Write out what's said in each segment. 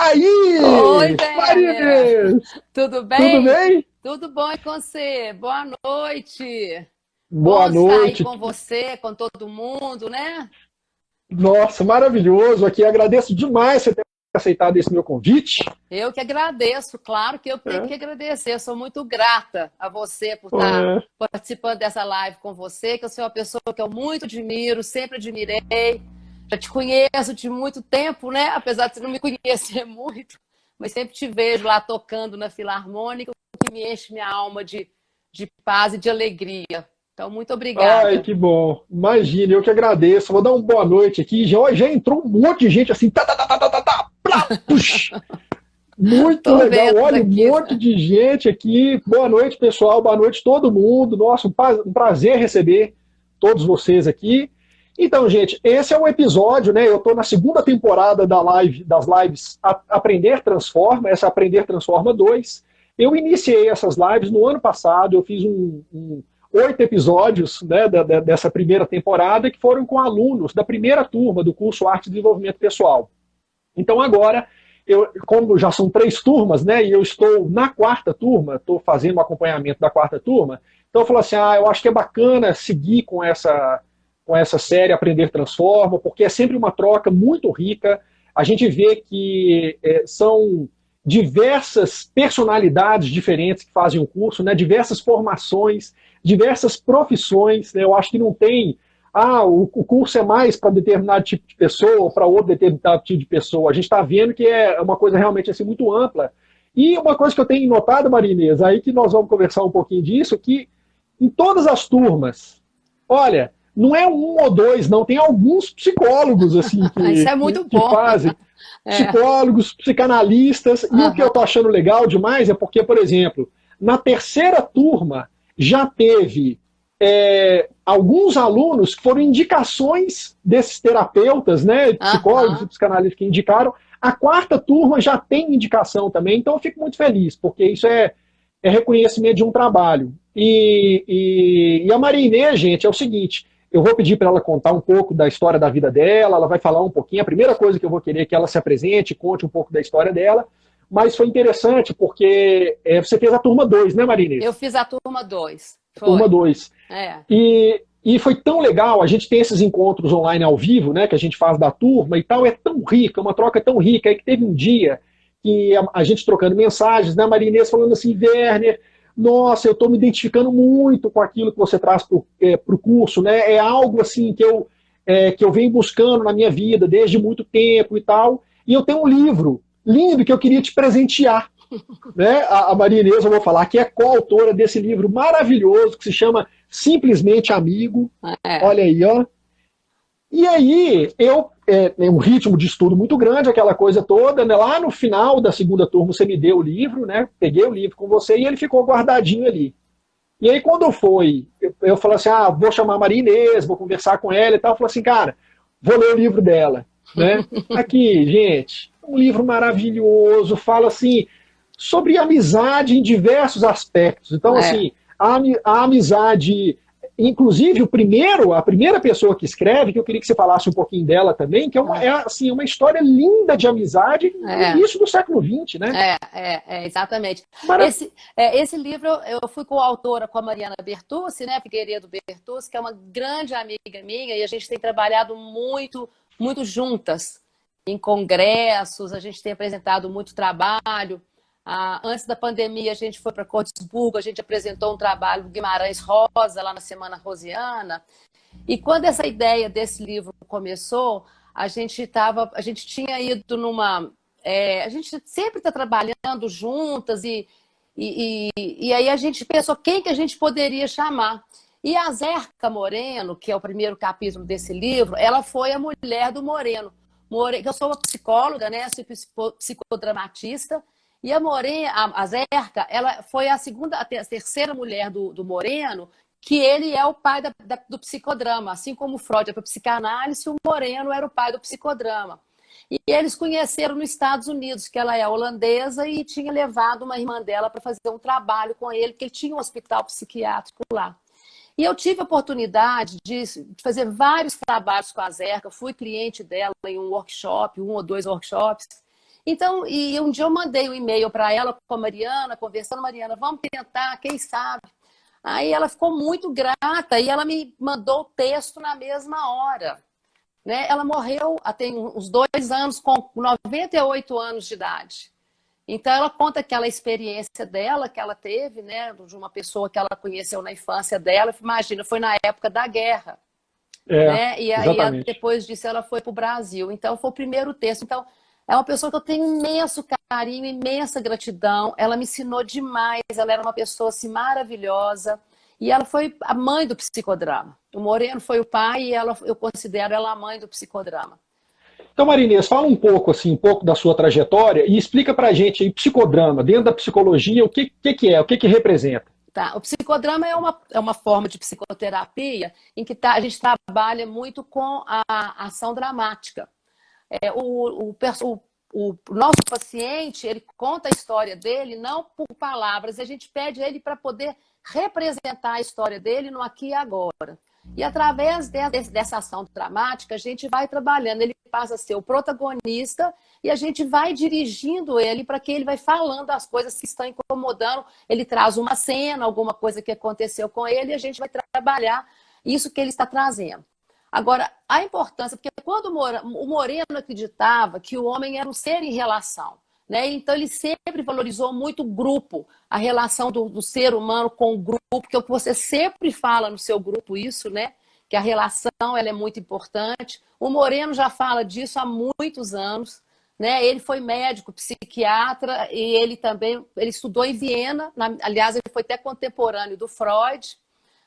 Oi, Aí, Werner! Marinês! Tudo Tudo bem? bem? Tudo bom e com você? Boa noite! Boa Bom estar aí noite. com você, com todo mundo, né? Nossa, maravilhoso aqui. Agradeço demais você ter aceitado esse meu convite. Eu que agradeço, claro que eu tenho É, que agradecer. Eu sou muito grata a você por estar é. participando dessa live com você, que eu sou uma pessoa que eu muito admiro, sempre admirei. Já te conheço de muito tempo, né? Apesar de você não me conhecer muito, mas sempre te vejo lá tocando na Filarmônica, o que me enche minha alma de paz e de alegria. Então, muito Ai, obrigada. que bom. Imagine, eu que agradeço. Vou dar uma boa noite aqui. Já entrou um monte de gente assim, plá, push. Muito Tô legal. vendo Olha, um aqui. monte de gente aqui. Boa noite, pessoal. Boa noite, todo mundo. Nossa, um prazer receber todos vocês aqui. Então, gente, esse é um episódio, né? Eu estou na segunda temporada das lives Aprender Transforma, essa Aprender Transforma 2. Eu iniciei essas lives no ano passado, eu fiz 8 episódios, né, dessa primeira temporada, que foram com alunos da primeira turma do curso Arte e Desenvolvimento Pessoal. Então agora, como já são 3 turmas, né, e eu estou na quarta turma, estou fazendo o acompanhamento da quarta turma, então eu falo assim, eu acho que é bacana seguir com essa série Aprender Transforma, porque é sempre uma troca muito rica. A gente vê que são diversas personalidades diferentes que fazem o curso, né, diversas formações, diversas profissões. Né, eu acho que não tem o curso é mais para determinado tipo de pessoa ou para outro determinado tipo de pessoa. A gente está vendo que é uma coisa realmente assim, muito ampla. E uma coisa que eu tenho notado, Marinês, aí que nós vamos conversar um pouquinho disso, que em todas as turmas, olha, não é um ou dois, não, tem alguns psicólogos assim Isso que, é que, muito que bom. fazem, É. psicólogos, psicanalistas, e o que eu Aham. estou achando legal demais é porque, por exemplo, na terceira turma já teve alguns alunos que foram indicações desses terapeutas, né, psicólogos e Aham. psicanalistas que indicaram. A quarta turma já tem indicação também, então eu fico muito feliz, porque isso é reconhecimento de um trabalho. E a Maria Inês, gente, é o seguinte, eu vou pedir para ela contar um pouco da história da vida dela, ela vai falar um pouquinho, a primeira coisa que eu vou querer é que ela se apresente, conte um pouco da história dela, mas foi interessante porque você fez a turma 2, né, Maria Eu Inês? fiz a turma 2. Turma Foi. 2. É. E foi tão legal, a gente tem esses encontros online ao vivo, né, que a gente faz da turma e tal, é tão rica, uma troca tão rica, aí que teve um dia que a gente trocando mensagens, né, a Maria Inês falando assim, Werner, nossa, eu estou me identificando muito com aquilo que você traz para o curso, né, é algo assim que eu venho buscando na minha vida desde muito tempo e tal, e eu tenho um livro lindo que eu queria te presentear, né? A Maria Inês, eu vou falar, que é coautora desse livro maravilhoso que se chama Simplesmente Amigo. É. Olha aí, ó. E aí, um ritmo de estudo muito grande, aquela coisa toda, né? Lá no final da segunda turma, você me deu o livro, né? Peguei o livro com você e ele ficou guardadinho ali. E aí, quando eu falei assim, vou chamar a Maria Inês, vou conversar com ela e tal. Eu falei assim, cara, vou ler o livro dela, né? Aqui, gente, um livro maravilhoso, fala assim, sobre amizade em diversos aspectos. Então, É. assim, a amizade, inclusive a primeira pessoa que escreve, que eu queria que você falasse um pouquinho dela também, que assim, uma história linda de amizade no É. início do século XX, né? Exatamente. Mara... Esse livro eu fui coautora com a Mariana Bertucci, né, Figueiredo Bertucci, que é uma grande amiga minha, e a gente tem trabalhado muito, muito juntas em congressos, a gente tem apresentado muito trabalho. Antes da pandemia, a gente foi para Cortesburgo, a gente apresentou um trabalho do Guimarães Rosa, lá na Semana Rosiana. E quando essa ideia desse livro começou, a gente tinha ido a gente sempre está trabalhando juntas e aí a gente pensou quem que a gente poderia chamar. E a Zerca Moreno, que é o primeiro capítulo desse livro, ela foi a mulher do Moreno. Eu sou uma psicóloga, né? Sou psicodramatista. E a Zerca, ela foi a terceira mulher do Moreno, que ele é o pai do psicodrama. Assim como o Freud é para psicanálise, o Moreno era o pai do psicodrama. E eles conheceram nos Estados Unidos, que ela é holandesa, e tinha levado uma irmã dela para fazer um trabalho com ele, porque ele tinha um hospital psiquiátrico lá. E eu tive a oportunidade de fazer vários trabalhos com a Zerca, fui cliente dela em um workshop, um ou dois workshops, Então, e um dia eu mandei um e-mail para ela com a Mariana, conversando, Mariana, vamos tentar, quem sabe? Aí ela ficou muito grata e ela me mandou o texto na mesma hora. Né? Ela morreu tem uns 2 anos, com 98 anos de idade. Então, ela conta aquela experiência dela que ela teve, né, de uma pessoa que ela conheceu na infância dela. Imagina, foi na época da guerra. Né? E aí, depois disso, ela foi para o Brasil. Então, foi o primeiro texto. Então, é uma pessoa que eu tenho imenso carinho, imensa gratidão. Ela me ensinou demais. Ela era uma pessoa assim, maravilhosa. E ela foi a mãe do psicodrama. O Moreno foi o pai e eu considero ela a mãe do psicodrama. Então, Marinês, fala um pouco, assim, um pouco da sua trajetória e explica pra gente aí, psicodrama, dentro da psicologia, o que é, o que representa? Tá. O psicodrama é uma forma de psicoterapia em que a gente trabalha muito com a ação dramática. O nosso paciente, ele conta a história dele não por palavras, a gente pede ele para poder representar a história dele no aqui e agora. E através dessa ação dramática, a gente vai trabalhando, ele passa a ser o protagonista e a gente vai dirigindo ele para que ele vai falando as coisas que estão incomodando. Ele traz uma cena, alguma coisa que aconteceu com ele e a gente vai trabalhar isso que ele está trazendo. Agora, a importância, porque quando o Moreno acreditava que o homem era um ser em relação, né? Então ele sempre valorizou muito o grupo, a relação do ser humano com o grupo, que é o que você sempre fala no seu grupo isso, né? Que a relação ela é muito importante. O Moreno já fala disso há muitos anos, né? Ele foi médico, psiquiatra e ele estudou em Viena, aliás, ele foi até contemporâneo do Freud,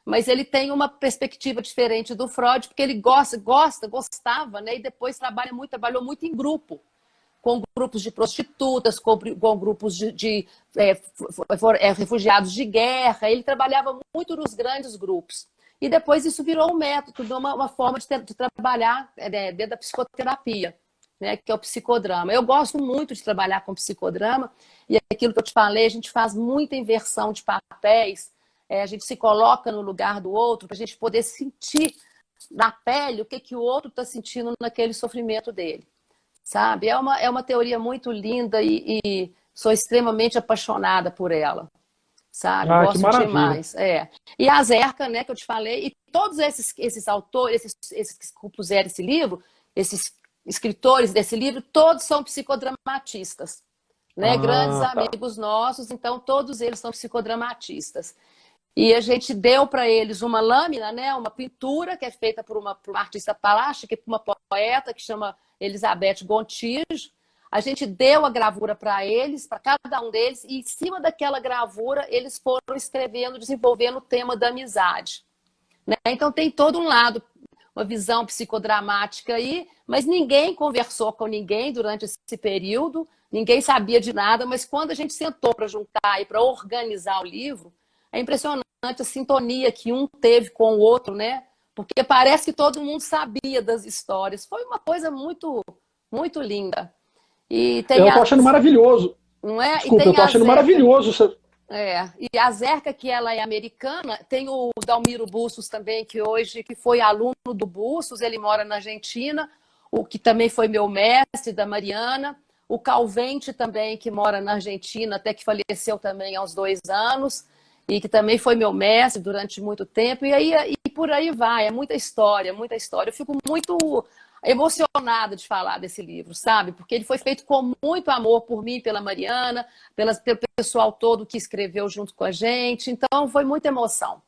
mas ele tem uma perspectiva diferente do Freud, porque ele gostava, né? E depois trabalhou muito em grupo, com grupos de prostitutas, com grupos de refugiados de guerra. Ele trabalhava muito nos grandes grupos. E depois isso virou um método, uma forma de trabalhar dentro da psicoterapia, né, que é o psicodrama. Eu gosto muito de trabalhar com psicodrama, e aquilo que eu te falei, a gente faz muita inversão de papéis, a gente se coloca no lugar do outro para a gente poder sentir na pele o que o outro está sentindo naquele sofrimento dele. Sabe? É uma teoria muito linda e sou extremamente apaixonada por ela. Sabe? Gosto demais. E a Zerka, né, que eu te falei, e todos esses autores, esses que compuseram esse livro, esses escritores desse livro, todos são psicodramatistas. Né? Grandes amigos nossos, então todos eles são psicodramatistas. E a gente deu para eles uma lâmina, né, uma pintura que é feita por uma artista plástica, por uma poeta que chama Elizabeth Gontijo. A gente deu a gravura para eles, para cada um deles, e em cima daquela gravura eles foram escrevendo, desenvolvendo o tema da amizade. Né? Então tem todo um lado, uma visão psicodramática aí, mas ninguém conversou com ninguém durante esse período, ninguém sabia de nada, mas quando a gente sentou para juntar e para organizar o livro, é impressionante a sintonia que um teve com o outro, né? Porque parece que todo mundo sabia das histórias. Foi uma coisa muito, muito linda. E tem eu tô achando maravilhoso. Não é? Desculpa, eu tô achando maravilhoso. E a Zerka, que ela é americana, tem o Dalmiro Bustos também, que foi aluno do Bustos, ele mora na Argentina, o que também foi meu mestre, da Mariana. O Calvente também, que mora na Argentina, até que faleceu também há uns 2 anos. E que também foi meu mestre durante muito tempo, e por aí vai, é muita história, muita história. Eu fico muito emocionada de falar desse livro, sabe? Porque ele foi feito com muito amor por mim, pela Mariana, pelo pessoal todo que escreveu junto com a gente, então foi muita emoção.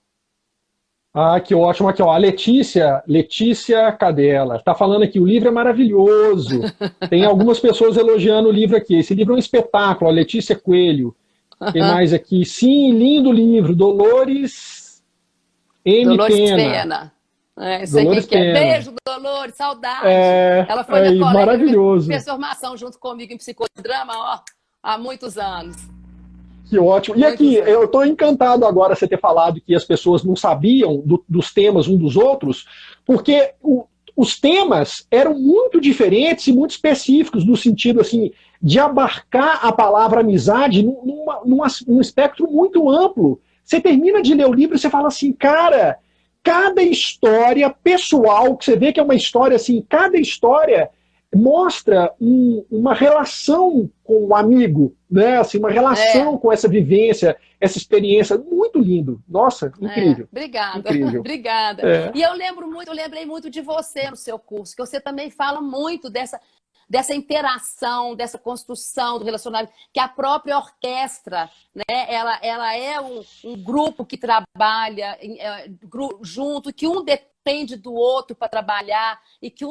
Que ótimo. Aqui, ó, a Letícia Cadela, está falando aqui, o livro é maravilhoso. Tem algumas pessoas elogiando o livro aqui. Esse livro é um espetáculo, a Letícia Coelho. Tem mais aqui. Sim, lindo livro. Dolores Pena. Dolores Pena. Beijo, Dolores, saudade. Ela foi minha colega maravilhoso. Fez formação junto comigo em psicodrama há muitos anos. Que ótimo. E aqui, eu estou encantado agora você ter falado que as pessoas não sabiam dos temas um dos outros, porque os temas eram muito diferentes e muito específicos, no sentido assim, de abarcar a palavra amizade num espectro muito amplo. Você termina de ler o livro e você fala assim, cara, cada história pessoal, que você vê que é uma história assim, cada história mostra uma relação com o amigo, né? Assim, uma relação com essa vivência, essa experiência. Muito lindo. Nossa, incrível. Obrigada, incrível. obrigada. E eu lembrei muito de você no seu curso, que você também fala muito dessa interação, dessa construção do relacionamento, que a própria orquestra, né, ela é um grupo que trabalha junto, que um depende do outro para trabalhar, e que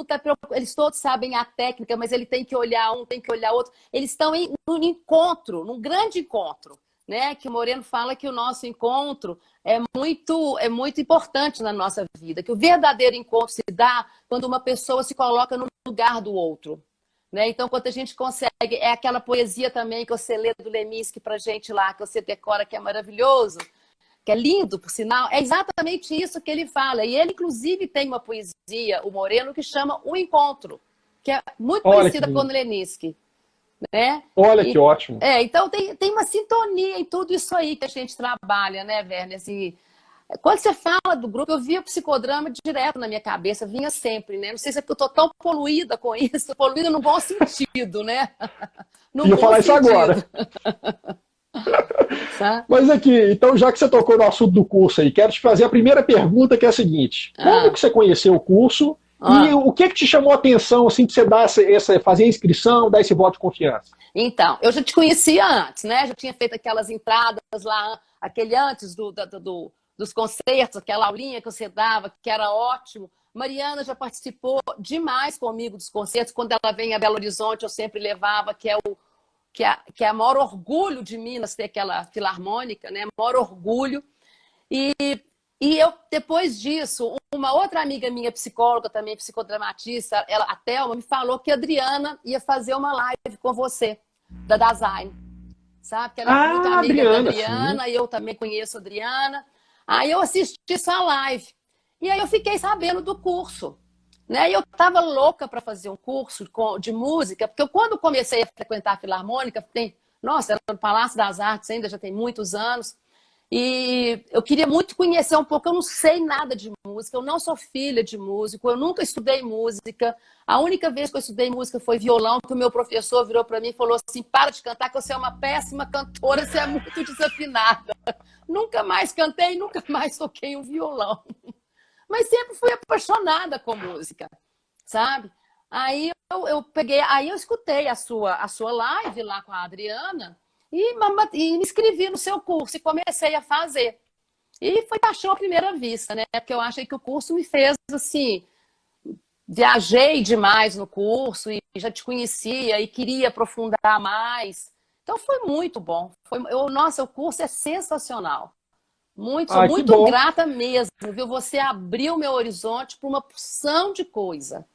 eles todos sabem a técnica, mas ele tem que olhar um, tem que olhar outro. Eles estão num encontro, num grande encontro, né? Que o Moreno fala que o nosso encontro é muito importante na nossa vida, que o verdadeiro encontro se dá quando uma pessoa se coloca no lugar do outro. Né? Então, quando a gente consegue, é aquela poesia também que você lê do Leminski pra gente lá, que você decora, que é maravilhoso, que é lindo, por sinal, é exatamente isso que ele fala. E ele, inclusive, tem uma poesia, o Moreno, que chama O Encontro, que é muito parecida com o Leminski. Né? Olha que ótimo. Então, tem uma sintonia em tudo isso aí que a gente trabalha, né, Werner? Assim, quando você fala do grupo, eu via o psicodrama direto na minha cabeça, vinha sempre, né? Não sei se é porque eu tô tão poluída com isso, poluída no bom sentido, né? Ia falar isso agora. Mas aqui, então, já que você tocou no assunto do curso aí, quero te fazer a primeira pergunta, que é a seguinte. Como que você conheceu o curso e o que te chamou a atenção, assim, pra você fazer a inscrição, dar esse voto de confiança? Então, eu já te conhecia antes, né? Já tinha feito aquelas entradas lá, aquele antes dos concertos, aquela aulinha que você dava, que era ótimo. Mariana já participou demais comigo dos concertos. Quando ela vem a Belo Horizonte, eu sempre levava, que é o maior orgulho de Minas ter aquela filarmônica, né? Maior orgulho. E eu, depois disso, uma outra amiga minha, psicóloga também, psicodramatista, a Thelma, me falou que a Adriana ia fazer uma live com você, da Dasein. Sabe? Que ela é muito amiga da Adriana, sim. E eu também conheço a Adriana. Aí eu assisti sua live. E aí eu fiquei sabendo do curso. Né? E eu estava louca para fazer um curso de música, porque quando comecei a frequentar a Filarmônica, nossa, era no Palácio das Artes ainda, já tem muitos anos, e eu queria muito conhecer um pouco. Eu não sei nada de música, eu não sou filha de músico, eu nunca estudei música. A única vez que eu estudei música foi violão, que o meu professor virou para mim e falou assim: para de cantar, que você é uma péssima cantora, você é muito desafinada. Nunca mais cantei, nunca mais toquei um violão. Mas sempre fui apaixonada com música, sabe? Aí eu escutei a sua live lá com a Adriana e me inscrevi no seu curso e comecei a fazer. E foi paixão à primeira vista, né? Porque eu achei que o curso me fez assim, viajei demais no curso e já te conhecia e queria aprofundar mais. Então foi muito bom. Nossa, o curso é sensacional. Sou muito grata mesmo, viu? Você abriu meu horizonte para uma porção de coisa,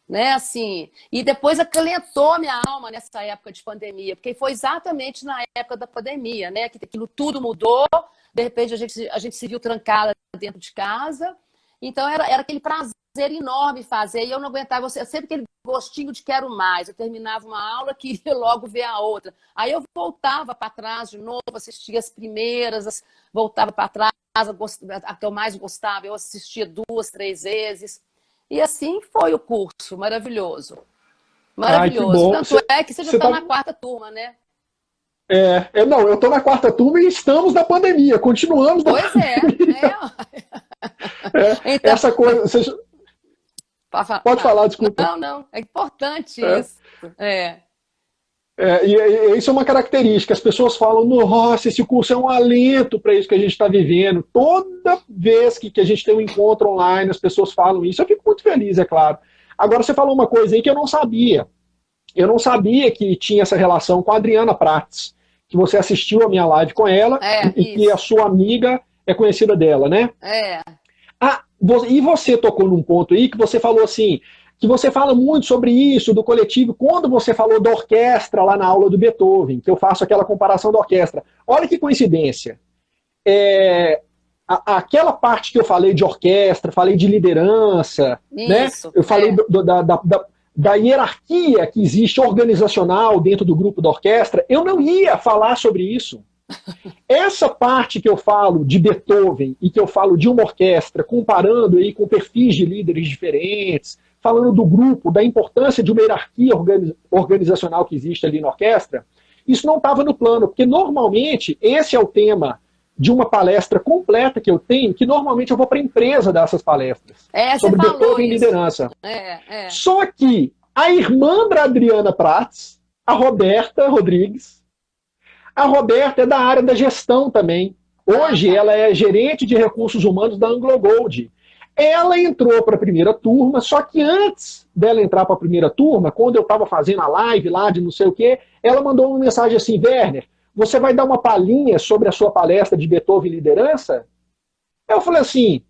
né? Assim, e depois acalentou minha alma nessa época de pandemia, porque foi exatamente na época da pandemia, né? Que aquilo tudo mudou, de repente a gente se viu trancada dentro de casa, então era aquele prazer enorme fazer, e eu não aguentava, sempre aquele gostinho de quero mais. Eu terminava uma aula, queria logo ver a outra. Aí eu voltava para trás de novo, assistia as primeiras, voltava para trás, a que eu mais gostava, eu assistia 2, 3 vezes. E assim foi o curso, maravilhoso. Maravilhoso. Tanto é que você já está na 4ª turma, né? Não, eu estou na 4ª turma e estamos na pandemia, continuamos na pandemia. Então, essa coisa... Pode falar, desculpa. Não, é importante isso. E isso é uma característica. As pessoas falam: nossa, esse curso é um alento para isso que a gente está vivendo. Toda vez que a gente tem um encontro online, as pessoas falam isso. Eu fico muito feliz, é claro. Agora, você falou uma coisa aí que eu não sabia. Eu não sabia que tinha essa relação com a Adriana Prates, que você assistiu a minha live com ela e que a sua amiga é conhecida dela, né? E você tocou num ponto aí que você falou assim, que você fala muito sobre isso, do coletivo, quando você falou da orquestra lá na aula do Beethoven, que eu faço aquela comparação da orquestra. Olha que coincidência. Aquela parte que eu falei de orquestra, falei de liderança, isso, né? Eu falei da hierarquia que existe organizacional dentro do grupo da orquestra, eu não ia falar sobre isso. Essa parte que eu falo de Beethoven e que eu falo de uma orquestra, comparando aí com perfis de líderes diferentes, falando do grupo, da importância de uma hierarquia organizacional que existe ali na orquestra, isso não estava no plano, porque normalmente esse é o tema de uma palestra completa que eu tenho, que normalmente eu vou para a empresa dessas palestras, sobre Beethoven e liderança. Só que a irmã da Adriana Prats, a Roberta Rodrigues, a Roberta é da área da gestão também. Hoje ela é gerente de recursos humanos da Anglo Gold. Ela entrou para a primeira turma, só que antes dela entrar para a primeira turma, quando eu estava fazendo a live lá de não sei o quê, ela mandou uma mensagem assim: Werner, você vai dar uma palhinha sobre a sua palestra de Beethoven e liderança? Eu falei assim: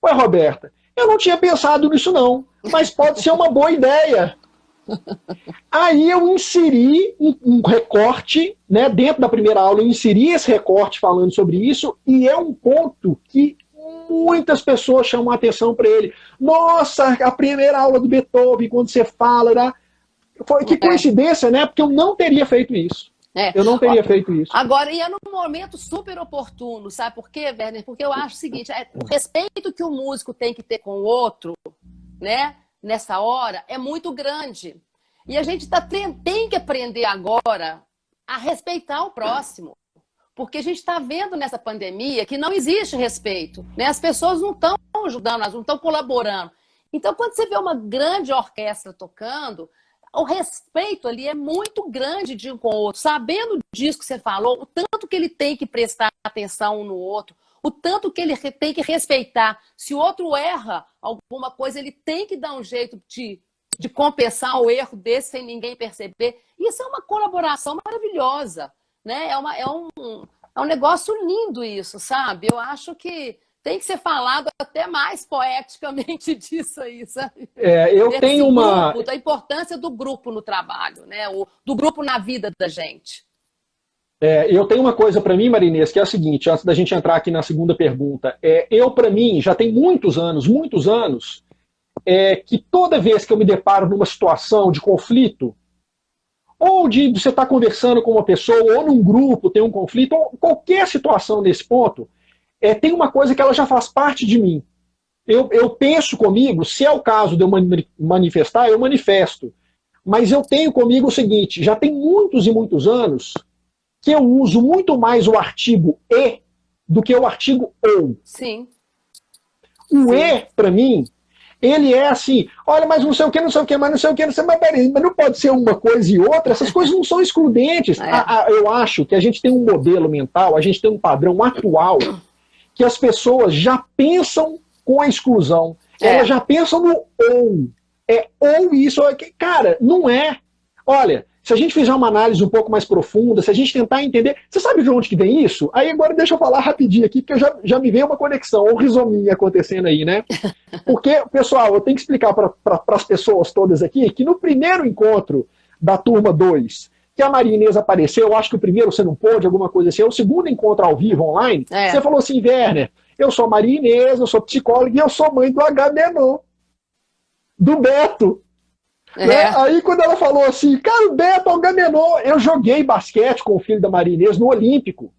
ué, Roberta, eu não tinha pensado nisso não, mas pode ser uma boa ideia. Aí eu inseri um recorte, né, dentro da primeira aula eu inseri esse recorte falando sobre isso, e é um ponto que muitas pessoas chamam a atenção para ele. Nossa, a primeira aula do Beethoven, quando você fala, né? Que coincidência, né? Porque eu não teria feito isso. Eu não teria feito isso. Agora, e é num momento super oportuno, sabe por quê, Werner? Porque eu acho o seguinte, o respeito que o músico tem que ter com o outro, né, nessa hora, é muito grande. E a gente tem que aprender agora a respeitar o próximo. Porque a gente está vendo nessa pandemia que não existe respeito, né? As pessoas não estão ajudando, elas não estão colaborando. Então, quando você vê uma grande orquestra tocando, o respeito ali é muito grande de um com o outro. Sabendo disso que você falou, o tanto que ele tem que prestar atenção um no outro, o tanto que ele tem que respeitar. Se o outro erra alguma coisa, ele tem que dar um jeito de compensar o erro desse sem ninguém perceber. Isso é uma colaboração maravilhosa. Né? É um negócio lindo isso, sabe? Eu acho que tem que ser falado até mais poeticamente disso aí, sabe? Eu tenho uma... Da importância do grupo no trabalho, né? Do grupo na vida da gente. Eu tenho uma coisa para mim, Marinês, que é a seguinte, antes da gente entrar aqui na segunda pergunta. Para mim, já tem muitos anos, que toda vez que eu me deparo numa situação de conflito, ou de você estar conversando com uma pessoa, ou num grupo, tem um conflito, ou qualquer situação nesse ponto, tem uma coisa que ela já faz parte de mim. Eu penso comigo, se é o caso de eu manifestar, eu manifesto. Mas eu tenho comigo o seguinte, já tem muitos e muitos anos que eu uso muito mais o artigo e do que o artigo ou. Sim. O e, para mim, ele é assim, olha, mas não sei o que, mas não sei o que, mas não pode ser uma coisa e outra, essas coisas não são excludentes. Eu acho que a gente tem um modelo mental, a gente tem um padrão atual, que as pessoas já pensam com a exclusão, elas já pensam no ou. Ou isso, cara, não é. Olha, se a gente fizer uma análise um pouco mais profunda, se a gente tentar entender... Você sabe de onde que vem isso? Aí agora deixa eu falar rapidinho aqui, porque já me veio uma conexão, um risominho acontecendo aí, né? Porque, pessoal, eu tenho que explicar para as pessoas todas aqui que no primeiro encontro da turma 2, que a Maria Inês apareceu, eu acho que o primeiro você não pôde, alguma coisa assim, o segundo encontro ao vivo, online, você falou assim, Werner, eu sou Maria Inês, eu sou psicóloga e eu sou mãe do Agamenon, do Beto. Né? Aí quando ela falou assim, cara, o Beto Agamenon, eu joguei basquete com o filho da Maria Inês no Olímpico.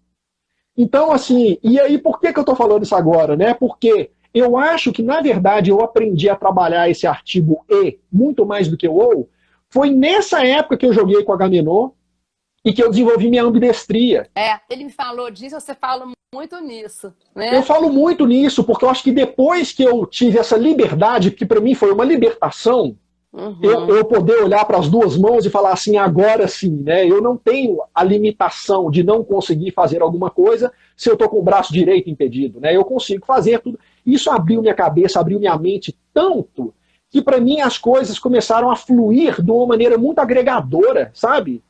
Então, assim, e aí por que eu tô falando isso agora, né? Porque eu acho que, na verdade, eu aprendi a trabalhar esse artigo e muito mais do que o ou. Foi nessa época que eu joguei com a Agamenon e que eu desenvolvi minha ambidestria. Ele me falou disso, você fala muito nisso. Né? Eu falo muito nisso, porque eu acho que depois que eu tive essa liberdade, que para mim foi uma libertação, eu poder olhar para as duas mãos e falar assim, agora sim, né? Eu não tenho a limitação de não conseguir fazer alguma coisa se eu estou com o braço direito impedido, né? Eu consigo fazer tudo. Isso abriu minha cabeça, abriu minha mente tanto que para mim as coisas começaram a fluir de uma maneira muito agregadora, sabe?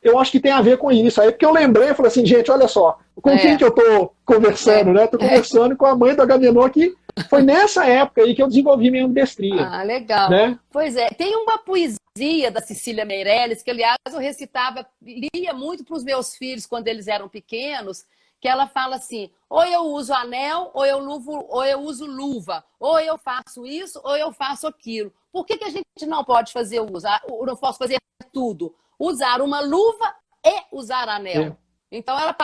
Eu acho que tem a ver com isso. Aí porque eu lembrei e falei assim, gente, olha só, com quem que eu estou conversando, né? Estou conversando com a mãe do Agamenon que foi nessa época aí que eu desenvolvi minha ambidestria. Ah, legal. Né? Pois é, tem uma poesia da Cecília Meirelles, que aliás eu recitava, lia muito para os meus filhos quando eles eram pequenos, que ela fala assim, ou eu uso anel, ou eu uso luva, ou eu faço isso, ou eu faço aquilo. Por que a gente não pode fazer não posso fazer tudo? Usar uma luva e usar anel. Então ela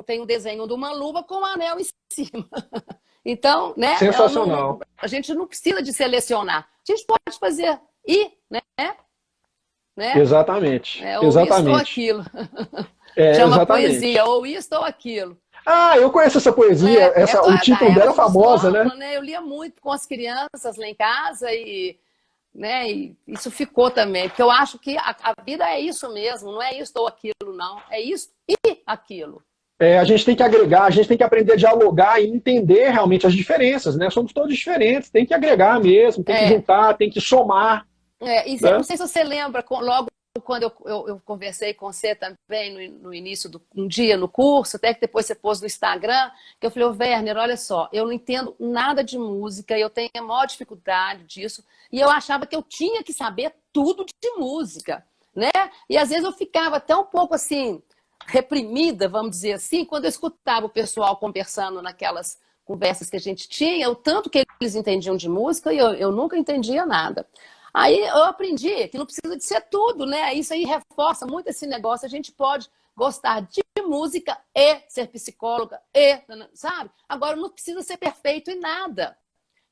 tem um desenho de uma luva com um anel em cima. Então, né, Sensacional. a gente não precisa de selecionar. A gente pode fazer né? Exatamente. Ou isso ou Exatamente. aquilo. Chama Exatamente. poesia, ou isso ou aquilo. Ah, eu conheço essa poesia. O Da título dela é época de famosa, né? escola, né? Eu lia muito com as crianças lá em casa né, e isso ficou também. Porque eu acho que a vida é isso mesmo, não é isso ou aquilo, não. É isso e aquilo. A gente tem que agregar, a gente tem que aprender a dialogar e entender realmente as diferenças, né? Somos todos diferentes, tem que agregar mesmo, tem que juntar, tem que somar. E né? não sei se você lembra, logo quando eu conversei com você também no início um dia no curso, até que depois você pôs no Instagram, que eu falei, Werner, olha só, eu não entendo nada de música, eu tenho a maior dificuldade disso, e eu achava que eu tinha que saber tudo de música, né? E às vezes eu ficava até um pouco assim, reprimida, vamos dizer assim, quando eu escutava o pessoal conversando naquelas conversas que a gente tinha, o tanto que eles entendiam de música e eu nunca entendia nada. Aí eu aprendi que não precisa de ser tudo, né? Isso aí reforça muito esse negócio. A gente pode gostar de música e ser psicóloga sabe? Agora não precisa ser perfeito em nada.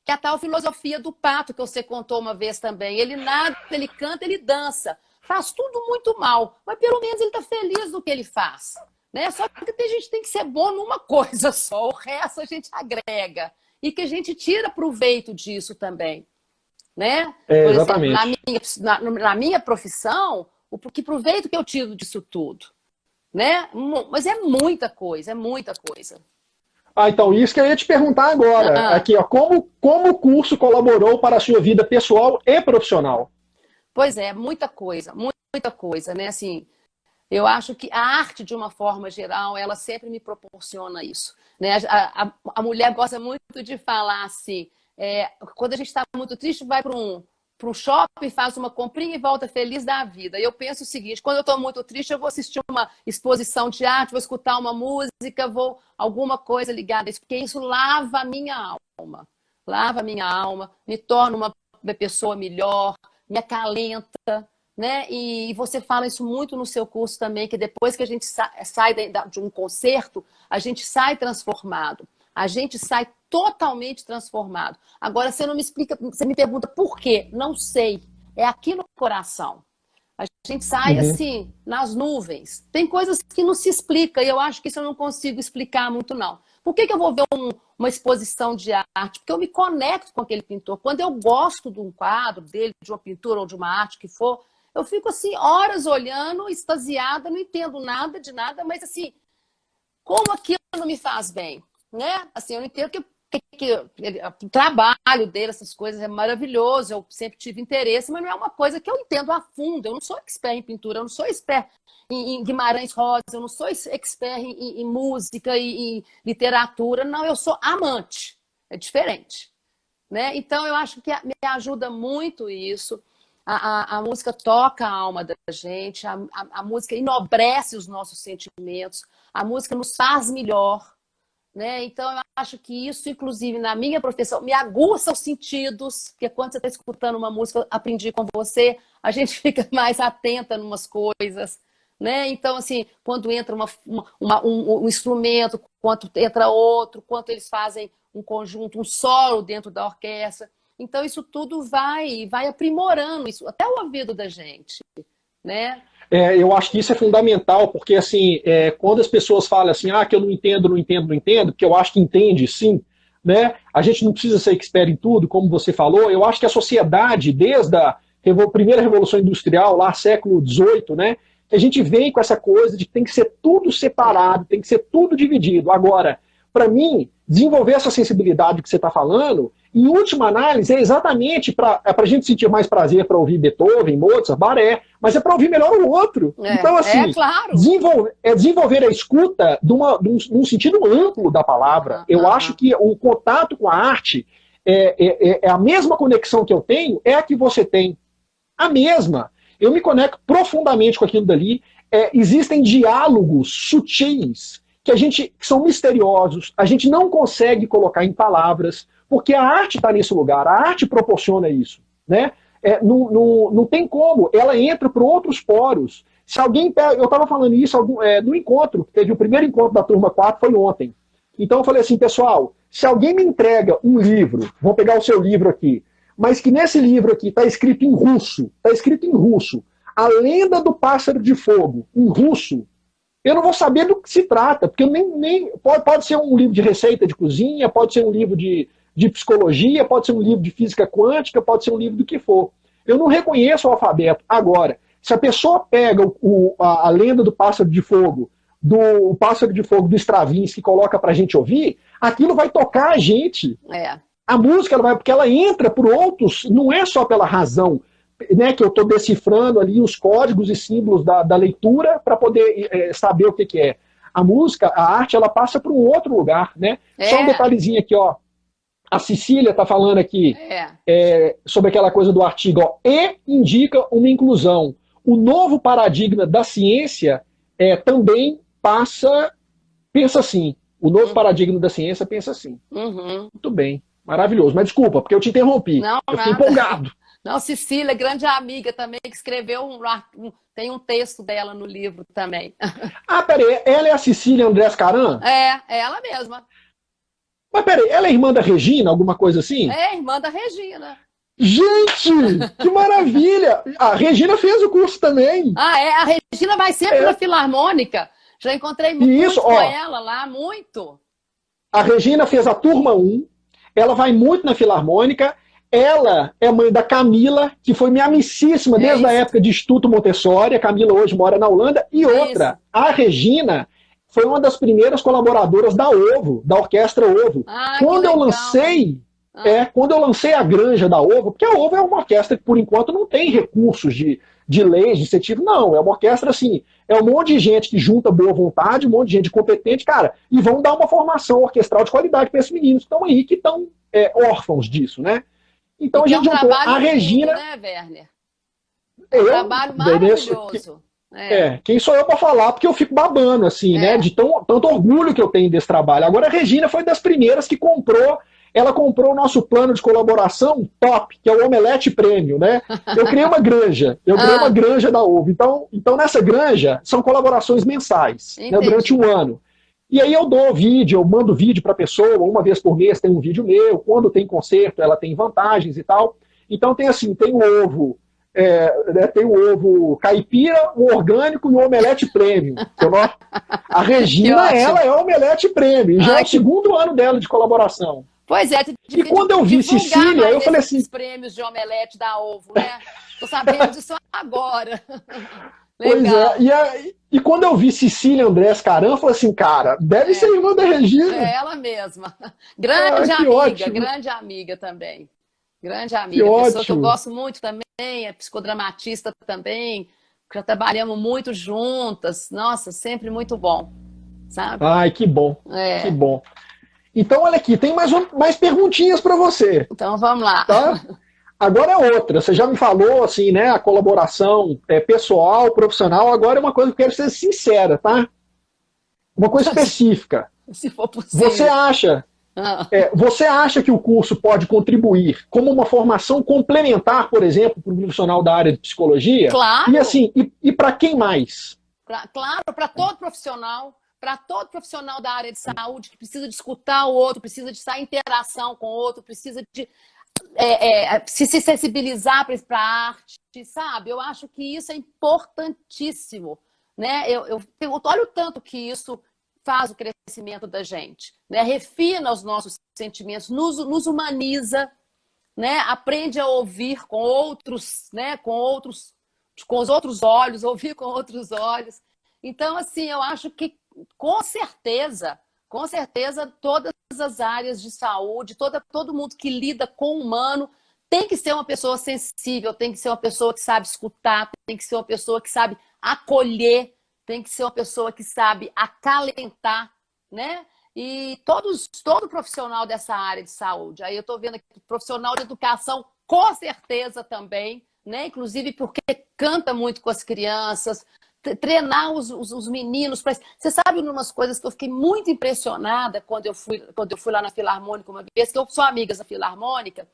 Que é a tal filosofia do pato que você contou uma vez também. Ele nada, ele canta, ele dança. Faz tudo muito mal, mas pelo menos ele está feliz no que ele faz. Né? Só que a gente tem que ser bom numa coisa só, o resto a gente agrega. E que a gente tira proveito disso também. Né? Por exemplo, na minha profissão, que proveito que eu tiro disso tudo? Né? Mas é muita coisa, é muita coisa. Então, isso que eu ia te perguntar agora. Aqui, ó, como o curso colaborou para a sua vida pessoal e profissional? Pois é, muita coisa, né? Assim, eu acho que a arte, de uma forma geral, ela sempre me proporciona isso. Né? A mulher gosta muito de falar assim, quando a gente está muito triste, vai para um shopping, faz uma comprinha e volta feliz da vida. E eu penso o seguinte, quando eu estou muito triste, eu vou assistir uma exposição de arte, vou escutar uma música, vou alguma coisa ligada a isso, porque isso lava a minha alma, me torna uma pessoa melhor, me acalenta, né? E você fala isso muito no seu curso também, que depois que a gente sai de um concerto, a gente sai transformado. A gente sai totalmente transformado. Agora, você não me explica, você me pergunta por quê? Não sei. É aqui no coração. A gente sai assim, nas nuvens. Tem coisas que não se explica e eu acho que isso eu não consigo explicar muito, não. Por que eu vou ver uma exposição de arte? Porque eu me conecto com aquele pintor. Quando eu gosto de um quadro dele, de uma pintura ou de uma arte que for, eu fico assim, horas olhando, extasiada, não entendo nada de nada, mas assim, como aquilo me faz bem? Né? Assim, eu não entendo que o trabalho dele, essas coisas é maravilhoso, eu sempre tive interesse, mas não é uma coisa que eu entendo a fundo. Eu não sou expert em pintura, eu não sou expert em Guimarães Rosa, eu não sou expert em música e em literatura, não, eu sou amante, é diferente. Né? Então, eu acho que me ajuda muito isso. A música toca a alma da gente, a música enobrece os nossos sentimentos, a música nos faz melhor. Né? Então, eu acho que isso, inclusive, na minha profissão, me aguça os sentidos, porque quando você está escutando uma música, eu aprendi com você, a gente fica mais atenta em umas coisas. Né? Então, assim, quando entra um instrumento, quando entra outro, quando eles fazem um conjunto, um solo dentro da orquestra. Então, isso tudo vai aprimorando isso, até o ouvido da gente. Né? Eu acho que isso é fundamental, porque assim, quando as pessoas falam assim, que eu não entendo, porque eu acho que entende sim, né? A gente não precisa ser expert em tudo, como você falou. Eu acho que a sociedade, desde a primeira Revolução Industrial, lá século XVIII, né? Que a gente vem com essa coisa de que tem que ser tudo separado, tem que ser tudo dividido. Agora, para mim, desenvolver essa sensibilidade que você está falando, em última análise, é exatamente para a gente sentir mais prazer para ouvir Beethoven, Mozart, Baré, mas é para ouvir melhor o outro. Então, assim, claro. desenvolver a escuta num sentido amplo da palavra. Eu acho que o contato com a arte é a mesma conexão que eu tenho, é a que você tem. A mesma. Eu me conecto profundamente com aquilo dali. Existem diálogos sutis que são misteriosos, a gente não consegue colocar em palavras, porque a arte está nesse lugar, a arte proporciona isso. Né? Não tem como, ela entra por outros poros. Se alguém pega, eu estava falando isso no encontro, teve o primeiro encontro da turma 4, foi ontem. Então eu falei assim, pessoal, Se alguém me entrega um livro, vou pegar o seu livro aqui, mas que nesse livro aqui está escrito em russo, A Lenda do Pássaro de Fogo, em russo, eu não vou saber do que se trata, porque eu pode ser um livro de receita de cozinha, pode ser um livro de psicologia, pode ser um livro de física quântica, pode ser um livro do que for. Eu não reconheço o alfabeto. Agora, se a pessoa pega a Lenda do Pássaro de Fogo, do Pássaro de Fogo do Stravinsky, que coloca pra gente ouvir, aquilo vai tocar a gente. A música, porque ela entra por outros, não é só pela razão, né, que eu estou decifrando ali os códigos e símbolos da leitura para poder saber o que é. A música, a arte, ela passa para um outro lugar, né? Só um detalhezinho aqui, ó. A Cecília está falando aqui sobre aquela coisa do artigo, ó, e indica uma inclusão. O novo paradigma da ciência também pensa assim. O novo paradigma da ciência pensa assim. Muito bem, maravilhoso. Mas desculpa, porque eu te interrompi. Não, eu fiquei empolgado. Não, Cecília, grande amiga também, que escreveu tem um texto dela no livro também. Ah, peraí, ela é a Cecília Andrés Caram? É ela mesma. Mas peraí, ela é irmã da Regina, alguma coisa assim? É, irmã da Regina. Gente, que maravilha! A Regina fez o curso também. A Regina vai sempre na Filarmônica. Já encontrei muito com ela lá, muito. A Regina fez a turma 1, ela vai muito na Filarmônica. Ela é mãe da Camila, que foi minha amicíssima desde a época de Instituto Montessori. A Camila hoje mora na Holanda. E outra, a Regina foi uma das primeiras colaboradoras da Ovo, da Orquestra Ovo. Quando eu lancei a Granja da Ovo, porque a Ovo é uma orquestra que, por enquanto, não tem recursos de leis, de incentivo. Não, é uma orquestra assim, é um monte de gente que junta boa vontade, um monte de gente competente, cara, e vão dar uma formação orquestral de qualidade para esses meninos que estão aí, que estão órfãos disso, né? Então a gente juntou a Regina. Lindo, né, Werner? Um trabalho maravilhoso. Quem sou eu para falar? Porque eu fico babando, assim, né? De tanto orgulho que eu tenho desse trabalho. Agora a Regina foi das primeiras que comprou. Ela comprou o nosso plano de colaboração top, que é o Omelete Prêmio, né? Eu criei uma granja. Eu criei uma granja da Ovo. Então nessa granja são colaborações mensais, né, durante um ano. E aí eu dou vídeo, eu mando vídeo para a pessoa, uma vez por mês tem um vídeo meu, quando tem concerto ela tem vantagens e tal. Então tem assim, tem o ovo, tem o ovo caipira, o orgânico e o omelete prêmio. A Regina, ela é o omelete prêmio, e já é o segundo ano dela de colaboração. Pois é, e quando eu vi Cecília, eu falei assim... Os prêmios de omelete da Ovo, né? Tô sabendo disso agora. Pois e quando eu vi Cecília Andrés Caram, eu falei assim, cara, deve ser irmã da Regina. É ela mesma. Grande amiga, ótimo. Grande amiga também. Grande amiga. Que Pessoa ótimo. que eu gosto muito também, é psicodramatista também. Já trabalhamos muito juntas. Nossa, sempre muito bom. Sabe? Ai, que bom. Que bom. Então, olha aqui, tem mais perguntinhas para você. Então, vamos lá. Tá? Agora é outra. Você já me falou, assim, né? A colaboração pessoal, profissional. Agora é uma coisa que eu quero ser sincera, tá? Uma coisa específica. Se for possível. Você acha que o curso pode contribuir como uma formação complementar, por exemplo, para um profissional da área de psicologia? Claro. E assim, e para quem mais? Claro, para todo profissional. Para todo profissional da área de saúde que precisa de escutar o outro, precisa de estar em interação com o outro, precisa de se sensibilizar para a arte, sabe? Eu acho que isso é importantíssimo, né? Eu olho o tanto que isso faz o crescimento da gente, né? Refina os nossos sentimentos, nos humaniza, né? Aprende a ouvir com outros, né? Com os outros olhos, ouvir com outros olhos. Então, assim, eu acho que com certeza, todas as áreas de saúde, todo mundo que lida com o humano tem que ser uma pessoa sensível, tem que ser uma pessoa que sabe escutar, tem que ser uma pessoa que sabe acolher, tem que ser uma pessoa que sabe acalentar, né? E todo profissional dessa área de saúde. Aí eu estou vendo aqui, profissional de educação, com certeza também, né? Inclusive porque canta muito com as crianças, treinar os meninos. Você sabe umas coisas que eu fiquei muito impressionada quando eu fui lá na Filarmônica uma vez, que eu sou amiga da Filarmônica,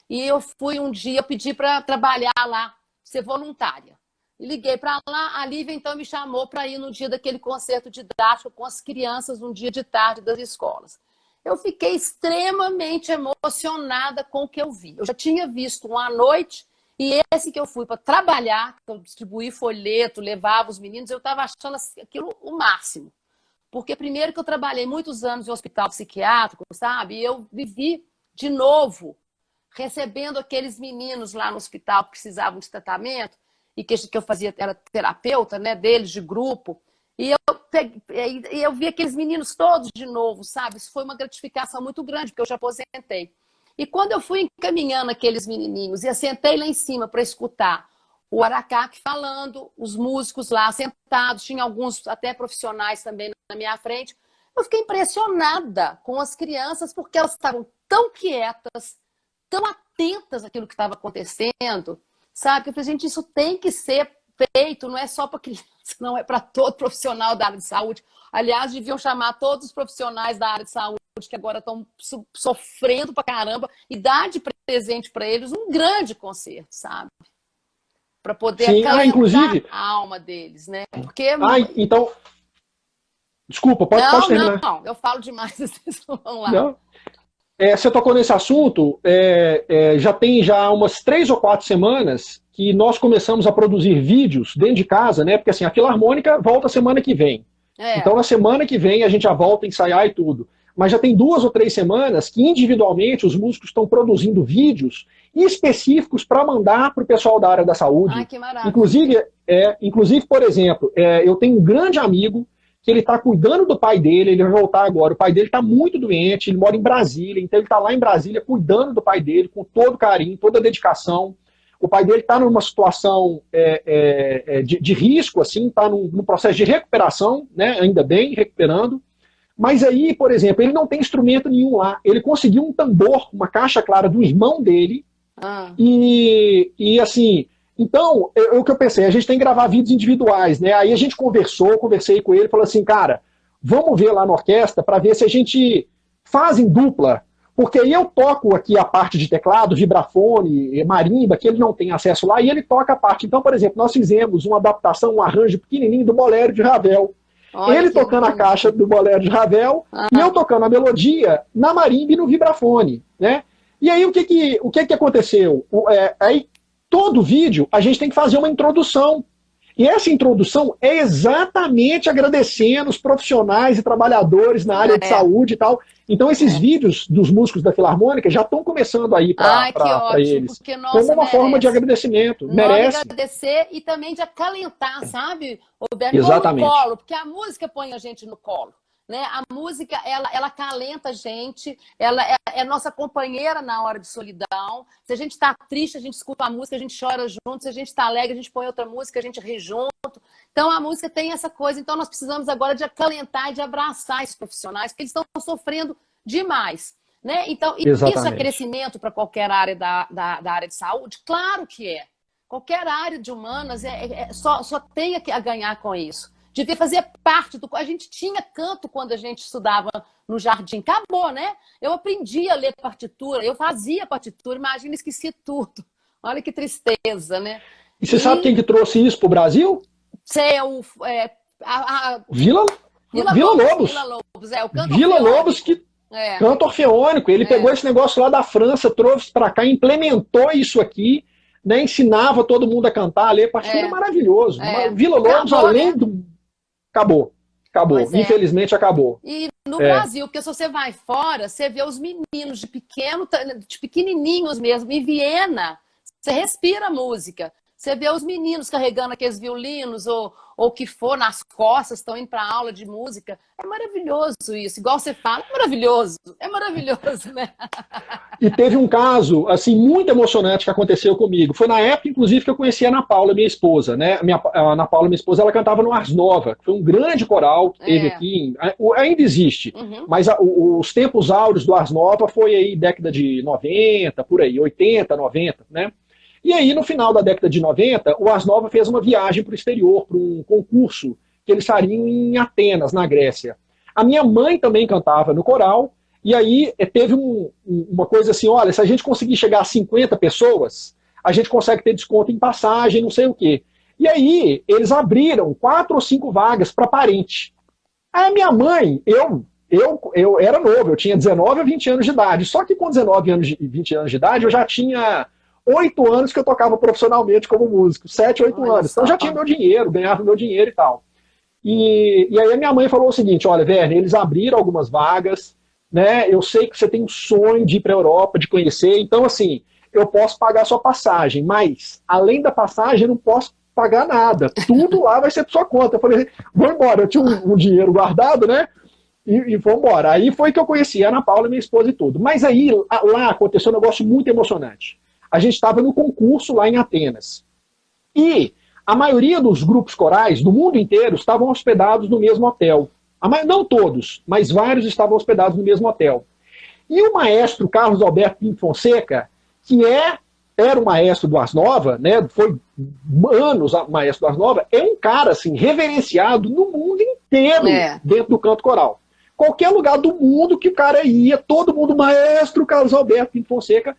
e eu fui um dia, pedi para trabalhar lá, ser voluntária. E liguei para lá, a Lívia então me chamou para ir no dia daquele concerto didático com as crianças, um dia de tarde das escolas. Eu fiquei extremamente emocionada com o que eu vi. Eu já tinha visto um à noite, e esse que eu fui para trabalhar, que eu distribuí folheto, levava os meninos, eu estava achando aquilo o máximo. Porque primeiro que eu trabalhei muitos anos em hospital psiquiátrico, sabe? E eu vivi de novo recebendo aqueles meninos lá no hospital que precisavam de tratamento, e que eu fazia, era terapeuta, né, deles, de grupo. E eu vi aqueles meninos todos de novo, sabe? Isso foi uma gratificação muito grande, porque eu já aposentei. E quando eu fui encaminhando aqueles menininhos e eu sentei lá em cima para escutar o Aracaque falando, os músicos lá sentados, tinha alguns até profissionais também na minha frente, eu fiquei impressionada com as crianças, porque elas estavam tão quietas, tão atentas àquilo que estava acontecendo, sabe? Eu falei, gente, isso tem que ser feito, não é só para criança, não, é para todo profissional da área de saúde. Aliás, deviam chamar todos os profissionais da área de saúde que agora estão sofrendo pra caramba e dar de presente para eles um grande concerto, sabe? Para poder acalentar inclusive a alma deles, né? Porque... então... Desculpa, pode terminar. Não, eu falo demais, vocês vão lá. Não. Você tocou nesse assunto, já tem umas 3 ou 4 semanas que nós começamos a produzir vídeos dentro de casa, né? Porque assim, a Filarmônica volta semana que vem. Então na semana que vem a gente já volta a ensaiar e tudo. Mas já tem 2 ou 3 semanas que individualmente os músicos estão produzindo vídeos específicos para mandar para o pessoal da área da saúde. Ai, que maravilha. Inclusive, por exemplo, eu tenho um grande amigo que ele está cuidando do pai dele, ele vai voltar agora, o pai dele está muito doente, ele mora em Brasília, então ele está lá em Brasília cuidando do pai dele com todo carinho, toda dedicação. O pai dele está numa situação de risco, assim, está num processo de recuperação, né, ainda bem, recuperando. Mas aí, por exemplo, ele não tem instrumento nenhum lá. Ele conseguiu um tambor, uma caixa clara do irmão dele, e assim... Então, o que eu pensei, a gente tem que gravar vídeos individuais, né? Aí a gente conversei com ele, falou assim, cara, vamos ver lá na orquestra para ver se a gente faz em dupla, porque aí eu toco aqui a parte de teclado, vibrafone, marimba, que ele não tem acesso lá, e ele toca a parte. Então, por exemplo, nós fizemos uma adaptação, um arranjo pequenininho do Bolero de Ravel. Olha, ele tocando a caixa do Bolero de Ravel, e eu tocando a melodia na marimba e no vibrafone, né? E aí o que aconteceu? Aí todo vídeo a gente tem que fazer uma introdução. E essa introdução é exatamente agradecendo os profissionais e trabalhadores na área de saúde e tal. Então esses vídeos dos músicos da Filarmônica já estão começando aí para eles. Porque, nossa, como uma forma de agradecimento. Merece agradecer e também de acalentar, sabe, Roberto? Exatamente. No colo, porque a música põe a gente no colo. Né? A música, ela acalenta a gente, ela é nossa companheira na hora de solidão. Se a gente está triste, a gente escuta a música, a gente chora junto. Se a gente está alegre, a gente põe outra música, a gente ri junto. Então a música tem essa coisa. Então nós precisamos agora de acalentar e de abraçar esses profissionais, porque eles estão sofrendo demais. Né? Então, isso é crescimento para qualquer área da área de saúde? Claro que é. Qualquer área de humanas só tem a ganhar com isso. Devia fazer parte do... A gente tinha canto quando a gente estudava no jardim. Acabou, né? Eu aprendi a ler partitura, eu fazia partitura, imagina, esqueci tudo. Olha que tristeza, né? E você sabe quem que trouxe isso para o Brasil? Vila Lobos. Vila Lobos, que canto orfeônico. Ele pegou esse negócio lá da França, trouxe para cá, implementou isso aqui, né? Ensinava todo mundo a cantar, a ler partitura, maravilhoso. Vila Lobos, além do... Acabou. Infelizmente acabou. E no Brasil, porque se você vai fora, você vê os meninos de pequenininhos mesmo, em Viena, você respira a música. Você vê os meninos carregando aqueles violinos ou que for nas costas, estão indo para aula de música. É maravilhoso isso. Igual você fala, é maravilhoso, né? E teve um caso, assim, muito emocionante que aconteceu comigo. Foi na época, inclusive, que eu conheci a Ana Paula, minha esposa, né? A Ana Paula, minha esposa, ela cantava no Ars Nova, que foi um grande coral que teve aqui, ainda existe, mas os tempos áureos do Ars Nova foi aí década de 90, por aí, 80, 90, né? E aí, no final da década de 90, o Ars Nova fez uma viagem para o exterior, para um concurso que eles fariam em Atenas, na Grécia. A minha mãe também cantava no coral, e aí teve uma coisa assim, olha, se a gente conseguir chegar a 50 pessoas, a gente consegue ter desconto em passagem, não sei o quê. E aí, eles abriram 4 ou 5 vagas para parente. Aí a minha mãe, eu eu era novo, eu tinha 19 a 20 anos de idade. Só que com 19 anos e 20 anos de idade, eu já tinha 8 anos que eu tocava profissionalmente como músico. 7, 8 anos. Então eu já tinha meu dinheiro, ganhava meu dinheiro e tal. E aí a minha mãe falou o seguinte, olha, Werner, eles abriram algumas vagas, né? Eu sei que você tem um sonho de ir para a Europa, de conhecer, então assim, eu posso pagar a sua passagem, mas além da passagem eu não posso pagar nada. Tudo lá vai ser por sua conta. Eu falei, vou embora. Eu tinha um dinheiro guardado, né? E vou embora. Aí foi que eu conheci a Ana Paula, minha esposa e tudo. Mas aí, lá aconteceu um negócio muito emocionante. A gente estava no concurso lá em Atenas. E a maioria dos grupos corais do mundo inteiro estavam hospedados no mesmo hotel. Não todos, mas vários estavam hospedados no mesmo hotel. E o maestro Carlos Alberto Pinto Fonseca, que era o maestro do Ars Nova, né, foi anos maestro do Ars Nova, é um cara assim, reverenciado no mundo inteiro dentro do canto coral. Qualquer lugar do mundo que o cara ia, todo mundo, maestro Carlos Alberto Pinto Fonseca,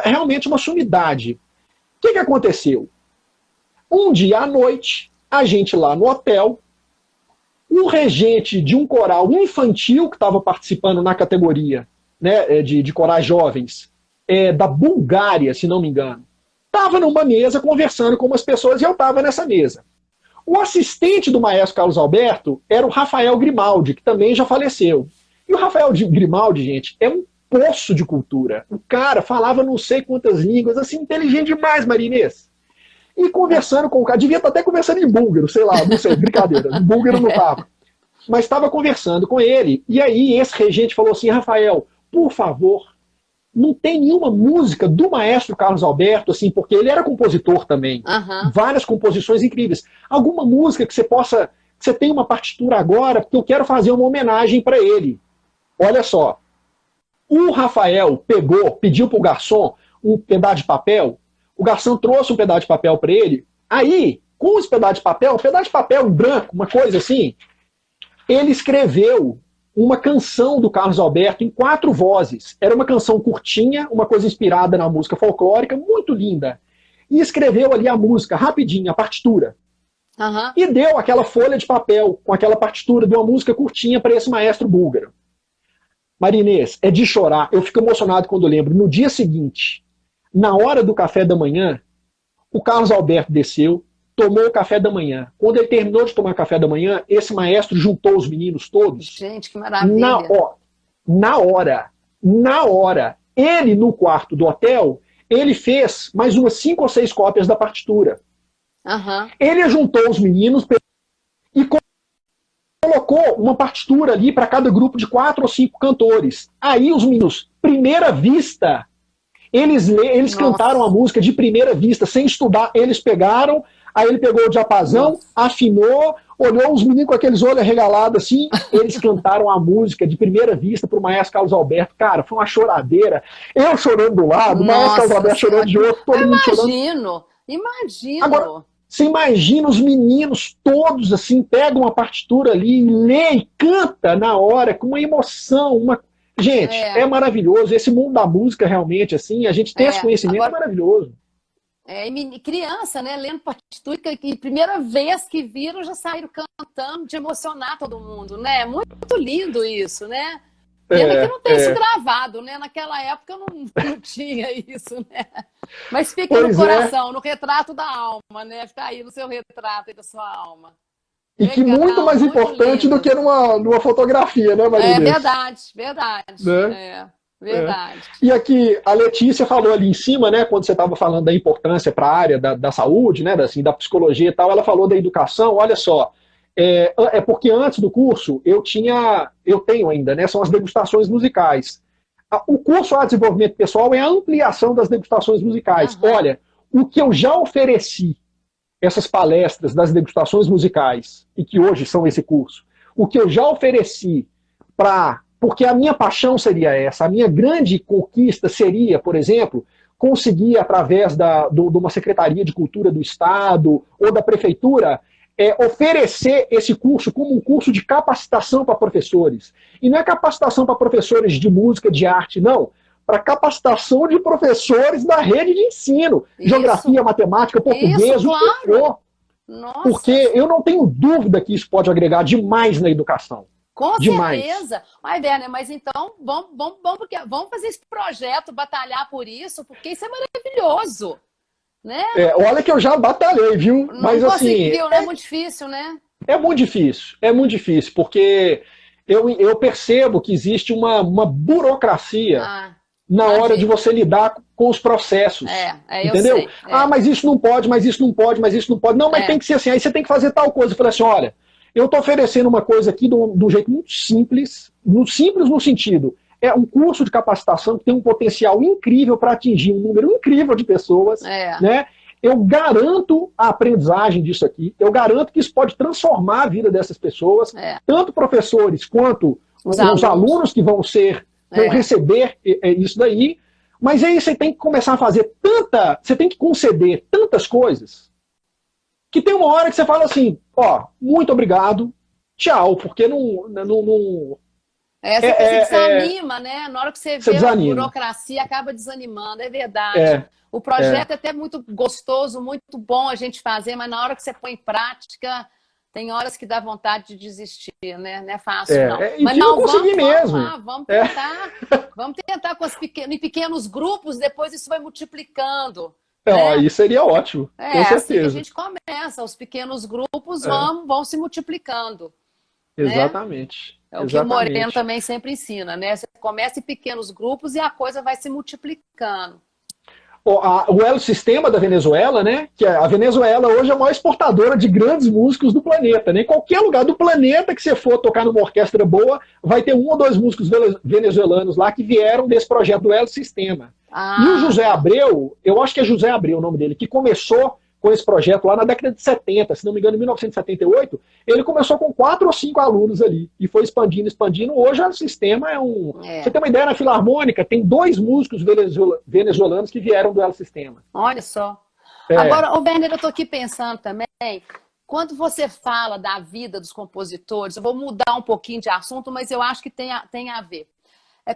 realmente uma sumidade. O que aconteceu? Um dia à noite, a gente lá no hotel, o regente de um coral infantil que estava participando na categoria, né, de corais jovens, da Bulgária, se não me engano, estava numa mesa conversando com umas pessoas e eu estava nessa mesa. O assistente do maestro Carlos Alberto era o Rafael Grimaldi, que também já faleceu. E o Rafael Grimaldi, gente, é um poço de cultura. O cara falava não sei quantas línguas, assim, inteligente demais, Maria Inês. E conversando com o cara, devia estar até conversando em búlgaro, sei lá, não sei, brincadeira, em búlgaro não estava. Mas estava conversando com ele, e aí esse regente falou assim, Rafael, por favor, não tem nenhuma música do maestro Carlos Alberto, assim, porque ele era compositor também. Várias composições incríveis. Alguma música que você tem uma partitura agora, porque eu quero fazer uma homenagem para ele. Olha só. O Rafael pediu para o garçom um pedaço de papel, o garçom trouxe um pedaço de papel para ele, aí, com esse pedaço de papel em branco, uma coisa assim, ele escreveu uma canção do Carlos Alberto em 4 vozes. Era uma canção curtinha, uma coisa inspirada na música folclórica, muito linda. E escreveu ali a música, rapidinho, a partitura. E deu aquela folha de papel com aquela partitura de uma música curtinha para esse maestro búlgaro. Maria Inês, é de chorar. Eu fico emocionado quando lembro. No dia seguinte, na hora do café da manhã, o Carlos Alberto desceu, tomou o café da manhã. Quando ele terminou de tomar café da manhã, esse maestro juntou os meninos todos. Gente, que maravilha. Na hora, ele no quarto do hotel, ele fez mais umas 5 ou 6 cópias da partitura. Ele juntou os meninos e colocou uma partitura ali para cada grupo de 4 ou 5 cantores. Aí os meninos, primeira vista, eles cantaram a música de primeira vista, sem estudar. Eles pegaram, aí ele pegou o diapasão, afinou, olhou os meninos com aqueles olhos arregalados assim, eles cantaram a música de primeira vista pro maestro Carlos Alberto. Cara, foi uma choradeira. Eu chorando do lado, o maestro Carlos Alberto chorando de outro, todo mundo chorando. Imagino. Agora, você imagina os meninos todos assim, pegam uma partitura ali, lê e canta na hora, com uma emoção, Gente, é maravilhoso. Esse mundo da música, realmente, assim, a gente tem esse conhecimento, é maravilhoso. Criança, né, lendo partitura, que primeira vez que viram, já saíram cantando, de emocionar todo mundo, né? Muito lindo isso, né? Pena que não tem isso gravado, né? Naquela época não tinha isso, né? Mas fica no coração, no retrato da alma, né? Fica aí no seu retrato e da sua alma. E legal, que muito mais importante lindo do que numa fotografia, né, Maria Inês? Verdade. Né? Verdade. E aqui, a Letícia falou ali em cima, né, quando você estava falando da importância para a área da saúde, né, assim, da psicologia e tal, ela falou da educação. Olha só, porque antes do curso eu tenho ainda, né, são as degustações musicais. O curso de desenvolvimento pessoal é a ampliação das degustações musicais. Olha, o que eu já ofereci, essas palestras das degustações musicais, e que hoje são esse curso, o que eu já ofereci porque a minha paixão seria essa, a minha grande conquista seria, por exemplo, conseguir, através de uma Secretaria de Cultura do Estado ou da Prefeitura, oferecer esse curso como um curso de capacitação para professores. E não é capacitação para professores de música, de arte, não. Para capacitação de professores da rede de ensino. Geografia, matemática, português, o que for. Porque eu não tenho dúvida que isso pode agregar demais na educação. Com Demais. certeza. Ai, Werner, mas então vamos fazer esse projeto, batalhar por isso, porque isso é maravilhoso, né? Olha que eu já batalhei, viu? Não Mas assim, conseguiu, né? É muito difícil, né? é muito difícil, porque eu percebo que existe uma burocracia Ah, na hora de imagino. você lidar com os processos. Eu Entendeu? sei. Ah, mas isso não pode, mas isso não pode, mas isso não pode. Não, mas tem É, que ser assim. Aí você tem que fazer tal coisa. Eu falei assim: olha, eu estou oferecendo uma coisa aqui de um jeito muito simples, no sentido, é um curso de capacitação que tem um potencial incrível para atingir um número incrível de pessoas, é, né? Eu garanto a aprendizagem disso aqui, eu garanto que isso pode transformar a vida dessas pessoas, é. tanto professores quanto Os os alunos. alunos que vão receber isso daí, mas aí você tem que começar a fazer você tem que conceder tantas coisas, que tem uma hora que você fala assim, ó, muito obrigado, tchau, porque Você desanima, né? Na hora que você você vê a desanima. burocracia, acaba desanimando, é verdade. O É, projeto é até muito gostoso, muito bom a gente fazer, mas na hora que você põe em prática, tem horas que dá vontade de desistir, né? Não é fácil, não. e Mas que não não, consegui vamos mesmo. lá, vamos tentar com em pequenos grupos, depois isso vai multiplicando, né? Aí seria ótimo, com É assim que a certeza. gente começa, os pequenos grupos É, vão se multiplicando, né? exatamente. É o que o Moreno Exatamente. também sempre ensina, né? Você começa em pequenos grupos e a coisa vai se multiplicando. O Elo Sistema da Venezuela, né? Que a Venezuela hoje é a maior exportadora de grandes músicos do planeta, né? Em qualquer lugar do planeta que você for tocar numa orquestra boa, vai ter um ou dois músicos venezuelanos lá que vieram desse projeto do Elo Sistema. E o Ah, José tá. Abreu, eu acho que é José Abreu o nome dele, que começou com esse projeto lá na década de 70, se não me engano, em 1978, ele começou com 4 ou 5 alunos ali e foi expandindo, expandindo. Hoje o sistema é um. Você É. tem uma ideia, na Filarmônica tem 2 músicos venezuelanos que vieram do El Sistema. Olha só. É, Agora, ô Werner, eu estou aqui pensando também, quando você fala da vida dos compositores, eu vou mudar um pouquinho de assunto, mas eu acho que tem a ver.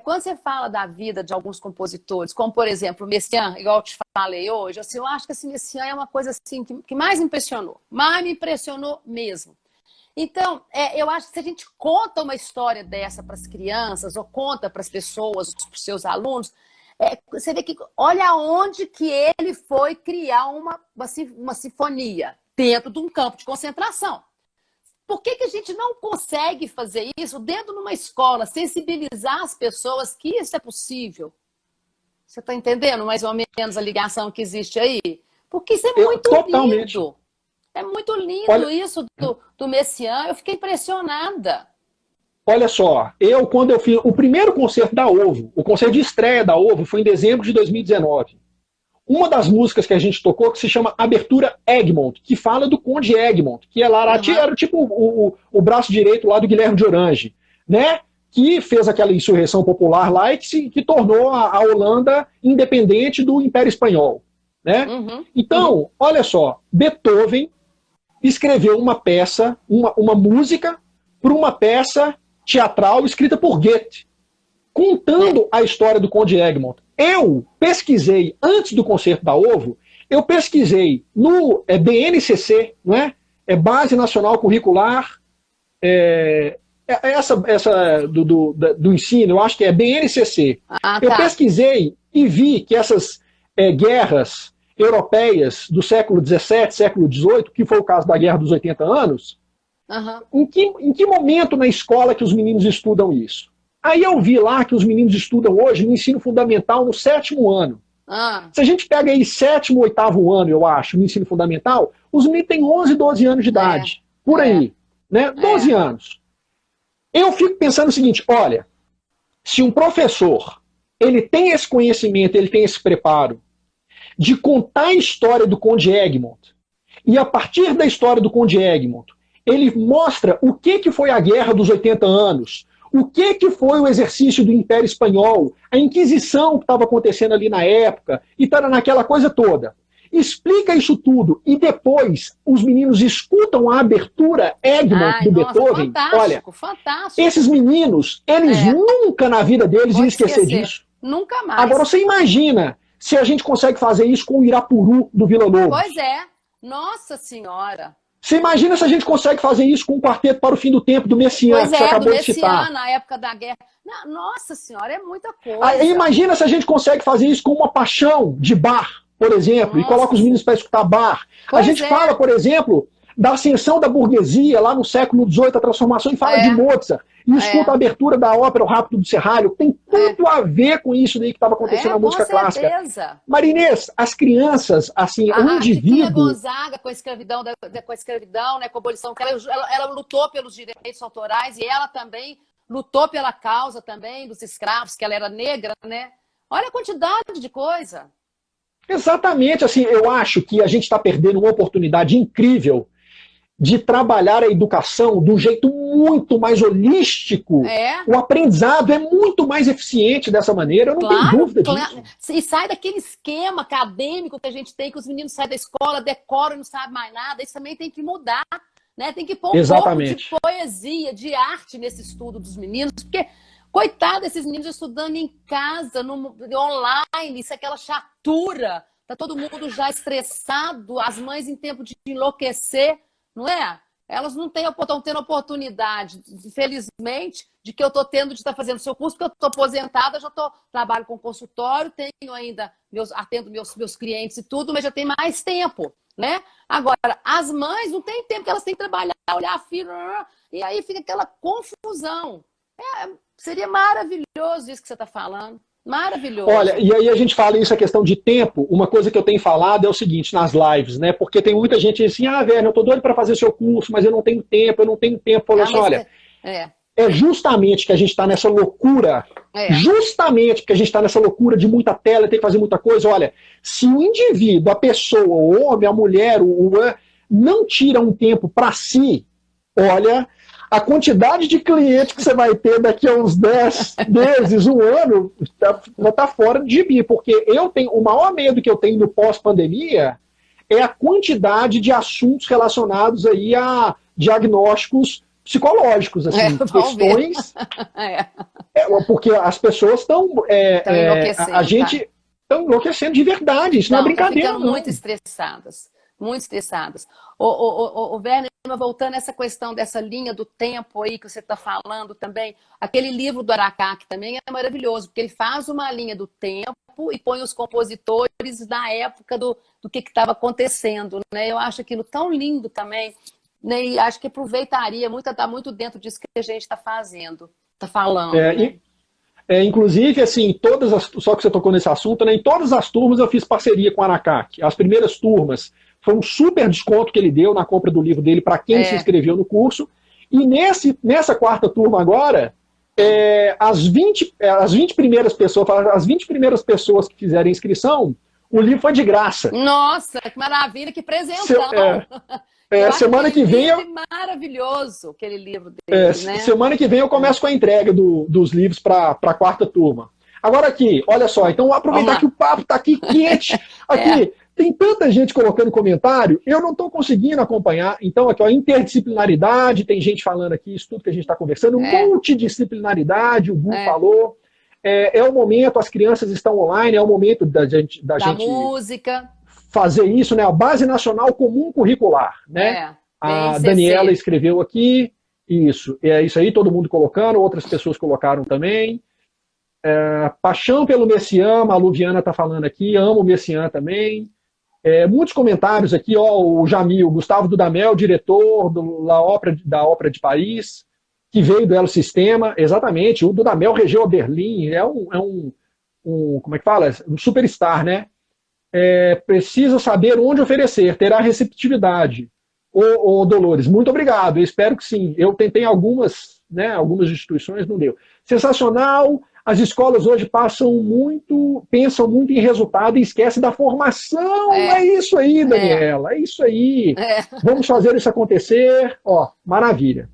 Quando você fala da vida de alguns compositores, como por exemplo o Messiaen, igual eu te falei hoje, assim, eu acho que assim, Messiaen é uma coisa assim, que mais me impressionou mesmo. Então, eu acho que se a gente conta uma história dessa para as crianças, ou conta para as pessoas, para os seus alunos, você vê que olha onde que ele foi criar uma sinfonia dentro de um campo de concentração. Por que a gente não consegue fazer isso dentro de uma escola, sensibilizar as pessoas que isso é possível? Você está entendendo mais ou menos a ligação que existe aí? Porque isso é muito totalmente. lindo. É muito lindo Olha, isso do Messiaen. Eu fiquei impressionada. olha só, quando eu fiz o primeiro concerto da Ovo, o concerto de estreia da Ovo foi em dezembro de 2019. Uma das músicas que a gente tocou, que se chama Abertura Egmont, que fala do Conde Egmont, que era tipo o braço direito lá do Guilherme de Orange, né? Que fez aquela insurreição popular lá e que tornou a Holanda independente do Império Espanhol, né? Então, olha só, Beethoven escreveu uma peça, uma música, para uma peça teatral escrita por Goethe, contando a história do Conde Egmont. Eu pesquisei, antes do concerto da Ovo, eu pesquisei no BNCC, não é? Base Nacional Curricular, essa do ensino, eu acho que é BNCC. Eu pesquisei e vi que essas guerras europeias do século XVII, século XVIII, que foi o caso da Guerra dos 80 anos, em que momento na escola que os meninos estudam isso? Aí eu vi lá que os meninos estudam hoje no ensino fundamental no 7º ano. Se a gente pega aí 7º, 8º ano, eu acho, no ensino fundamental, os meninos têm 11, 12 anos de idade. Por aí. Né? 12 anos. Eu fico pensando o seguinte, olha, se um professor ele tem esse conhecimento, ele tem esse preparo de contar a história do Conde Egmont, e a partir da história do Conde Egmont, ele mostra o que foi a Guerra dos 80 anos, o que foi o exercício do Império Espanhol, a Inquisição que estava acontecendo ali na época, e estava naquela coisa toda. Explica isso tudo, e depois os meninos escutam a abertura Egmont do Beethoven. Fantástico, olha, fantástico. Esses meninos, eles nunca na vida deles iam esquecer disso. Nunca mais. Agora você imagina se a gente consegue fazer isso com o Irapuru do Vila Lobos. Pois é. Nossa Senhora. Você imagina se a gente consegue fazer isso com um quarteto para o fim do tempo do Messiaen, Pois que você é, do acabou de citar. Messiaen, na época da guerra. Nossa senhora, é muita coisa. Aí, imagina se a gente consegue fazer isso com uma paixão de bar, por exemplo, e coloca os meninos para escutar bar. A gente fala, por exemplo, da ascensão da burguesia lá no século XVIII, a transformação, e fala de Mozart, e escuta a abertura da ópera O Rápido do Serralho. Tem tudo a ver com isso daí que estava acontecendo na música clássica. Marinês, as crianças, assim, o indivíduo... Gonzaga com a escravidão, né, com a abolição, ela lutou pelos direitos autorais e ela também lutou pela causa também dos escravos, que ela era negra, né? Olha a quantidade de coisa. Exatamente, assim, eu acho que a gente está perdendo uma oportunidade incrível de trabalhar a educação de um jeito muito mais holístico. O aprendizado é muito mais eficiente dessa maneira, eu não tenho dúvida disso. E sai daquele esquema acadêmico que a gente tem, que os meninos saem da escola, decoram e não sabem mais nada. Isso também tem que mudar, né? Tem que pôr um pouco de poesia, de arte nesse estudo dos meninos, porque, coitado desses meninos estudando em casa, online, isso é aquela chatura. Tá todo mundo já estressado, as mães em tempo de enlouquecer. Não é? Elas não estão tendo oportunidade, infelizmente, de que eu estou tendo de estar fazendo seu curso, porque eu estou aposentada, já trabalho com consultório, tenho ainda, atendo meus clientes e tudo, mas já tem mais tempo, né? Agora, as mães não têm tempo, que elas têm que trabalhar, olhar a filha, e aí fica aquela confusão. Seria maravilhoso isso que você está falando. Maravilhoso. Olha, e aí a gente fala isso, a questão de tempo. Uma coisa que eu tenho falado é o seguinte, nas lives, né? Porque tem muita gente assim, velho, eu tô doido para fazer seu curso, mas eu não tenho tempo. Falou assim, olha, é justamente que a gente está nessa loucura, justamente porque a gente está nessa loucura de muita tela, tem que fazer muita coisa. Olha, se o indivíduo, a pessoa, o homem, a mulher, não tira um tempo para si, olha... A quantidade de clientes que você vai ter daqui a uns 10 meses, um ano, vai estar fora de mim, porque o maior medo que eu tenho no pós-pandemia é a quantidade de assuntos relacionados aí a diagnósticos psicológicos, assim, questões... porque as pessoas estão... a gente está enlouquecendo de verdade, isso não é brincadeira. Estão ficando muito estressadas. Muito estressadas. O Werner, voltando a essa questão dessa linha do tempo aí que você está falando também, aquele livro do Aracaki também é maravilhoso, porque ele faz uma linha do tempo e põe os compositores na época do que estava acontecendo, né? Eu acho aquilo tão lindo também, né? E acho que aproveitaria muito, está muito dentro disso que a gente está fazendo, está falando. Né? Inclusive, assim, só que você tocou nesse assunto, né? Em todas as turmas eu fiz parceria com o Aracaki. As primeiras turmas foi um super desconto que ele deu na compra do livro dele para quem se inscreveu no curso. E nessa quarta turma agora, as 20 primeiras pessoas que fizerem inscrição, o livro foi de graça. Nossa, que maravilha, que presentão! Semana que vem maravilhoso aquele livro dele, né? Semana que vem eu começo com a entrega dos livros para a quarta turma. Agora aqui, olha só, então vou aproveitar que o papo está aqui quente. Tem tanta gente colocando comentário, eu não estou conseguindo acompanhar. Então, aqui, interdisciplinaridade, tem gente falando aqui, isso tudo que a gente está conversando, multidisciplinaridade, o Gu falou. É o momento, as crianças estão online, é o momento da gente música. Fazer isso, né? A Base Nacional Comum Curricular, né? A Daniela escreveu aqui, isso. É isso aí, todo mundo colocando, outras pessoas colocaram também. Paixão pelo Messiaen, a Luviana está falando aqui, amo o Messiaen também. Muitos comentários aqui, o Jamil, Gustavo Dudamel, diretor da Ópera de Paris, que veio do Elo Sistema, exatamente, o Dudamel regeu a Berlim, como é que fala? Um superstar, né? Precisa saber onde oferecer, terá receptividade. Ô Dolores, muito obrigado, eu espero que sim. Eu tentei algumas instituições, não deu. Sensacional. As escolas hoje pensam muito em resultado e esquecem da formação. É isso aí, Daniela, é isso aí. Vamos fazer isso acontecer. Maravilha.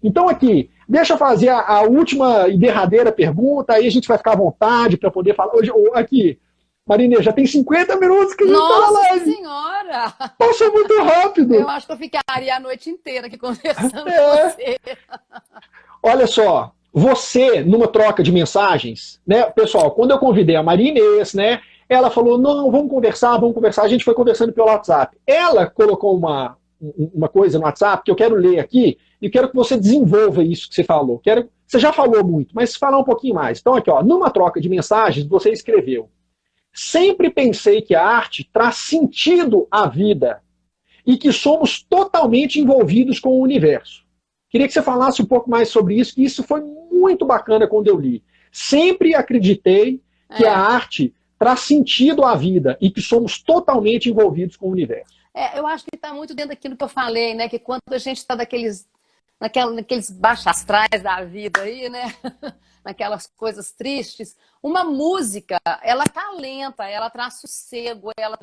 Então aqui, deixa eu fazer a última e derradeira pergunta, aí a gente vai ficar à vontade para poder falar. Aqui, Marinês, já tem 50 minutos que a gente está na live. Nossa Senhora! Passa muito rápido. Eu acho que eu ficaria a noite inteira aqui conversando com você. Olha só. Você, numa troca de mensagens, né, pessoal, quando eu convidei a Maria Inês, né, ela falou, não, vamos conversar, a gente foi conversando pelo WhatsApp. Ela colocou uma uma coisa no WhatsApp que eu quero ler aqui e quero que você desenvolva isso que você falou. Você já falou muito, mas falar um pouquinho mais. Então aqui, ó, numa troca de mensagens, você escreveu: sempre pensei que a arte traz sentido à vida e que somos totalmente envolvidos com o universo. Queria que você falasse um pouco mais sobre isso, que isso foi muito bacana quando eu li. Sempre acreditei que a arte traz sentido à vida e que somos totalmente envolvidos com o universo. Eu acho que está muito dentro daquilo que eu falei, né? Que quando a gente está naqueles baixos astrais da vida aí, né? Naquelas coisas tristes, uma música, ela acalenta, ela traz sossego, ela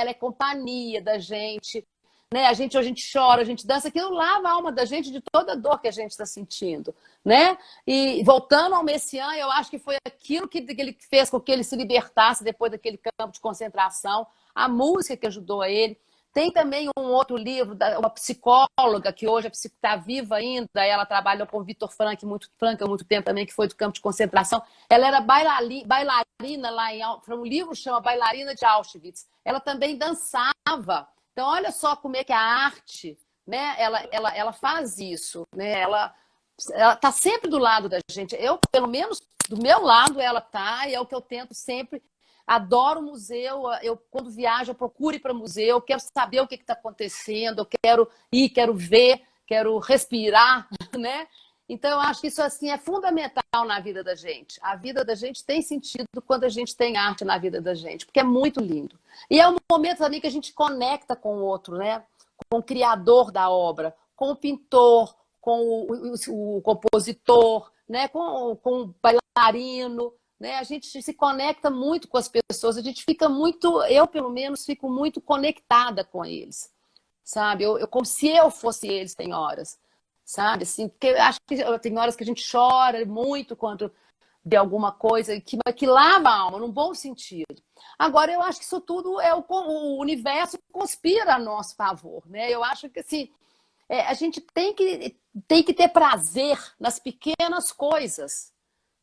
é companhia da gente, né? A gente chora, a gente dança, aquilo lava a alma da gente de toda a dor que a gente está sentindo, né? E voltando ao Messiaen, eu acho que foi aquilo que ele fez com que ele se libertasse depois daquele campo de concentração, a música que ajudou ele. Tem também um outro livro, uma psicóloga que hoje está viva ainda, ela trabalha com o Viktor Frankl há muito tempo também, que foi do campo de concentração. Ela era bailarina lá um livro chama Bailarina de Auschwitz. Ela também dançava. Então, olha só como é que a arte, né, ela faz isso, né? Ela está sempre do lado da gente. Eu, pelo menos, do meu lado, ela está, e é o que eu tento sempre. Adoro museu, eu quando viajo eu procuro ir para museu, quero saber o que está acontecendo, eu quero ir, quero ver, quero respirar, né? Então eu acho que isso assim é fundamental na vida da gente. A vida da gente tem sentido quando a gente tem arte na vida da gente, porque é muito lindo. E é um momento também que a gente conecta com o outro, né? Com o criador da obra, com o pintor, com o compositor, né? Com o bailarino. Né? A gente se conecta muito com as pessoas, a gente fica muito, eu pelo menos fico muito conectada com eles, sabe? Como se eu fosse eles, tem horas, sabe? Assim, porque eu acho que tem horas que a gente chora muito quando vê alguma coisa que lava a alma, num bom sentido. Agora, eu acho que isso tudo o universo conspira a nosso favor, né? Eu acho que assim, a gente tem que ter prazer nas pequenas coisas,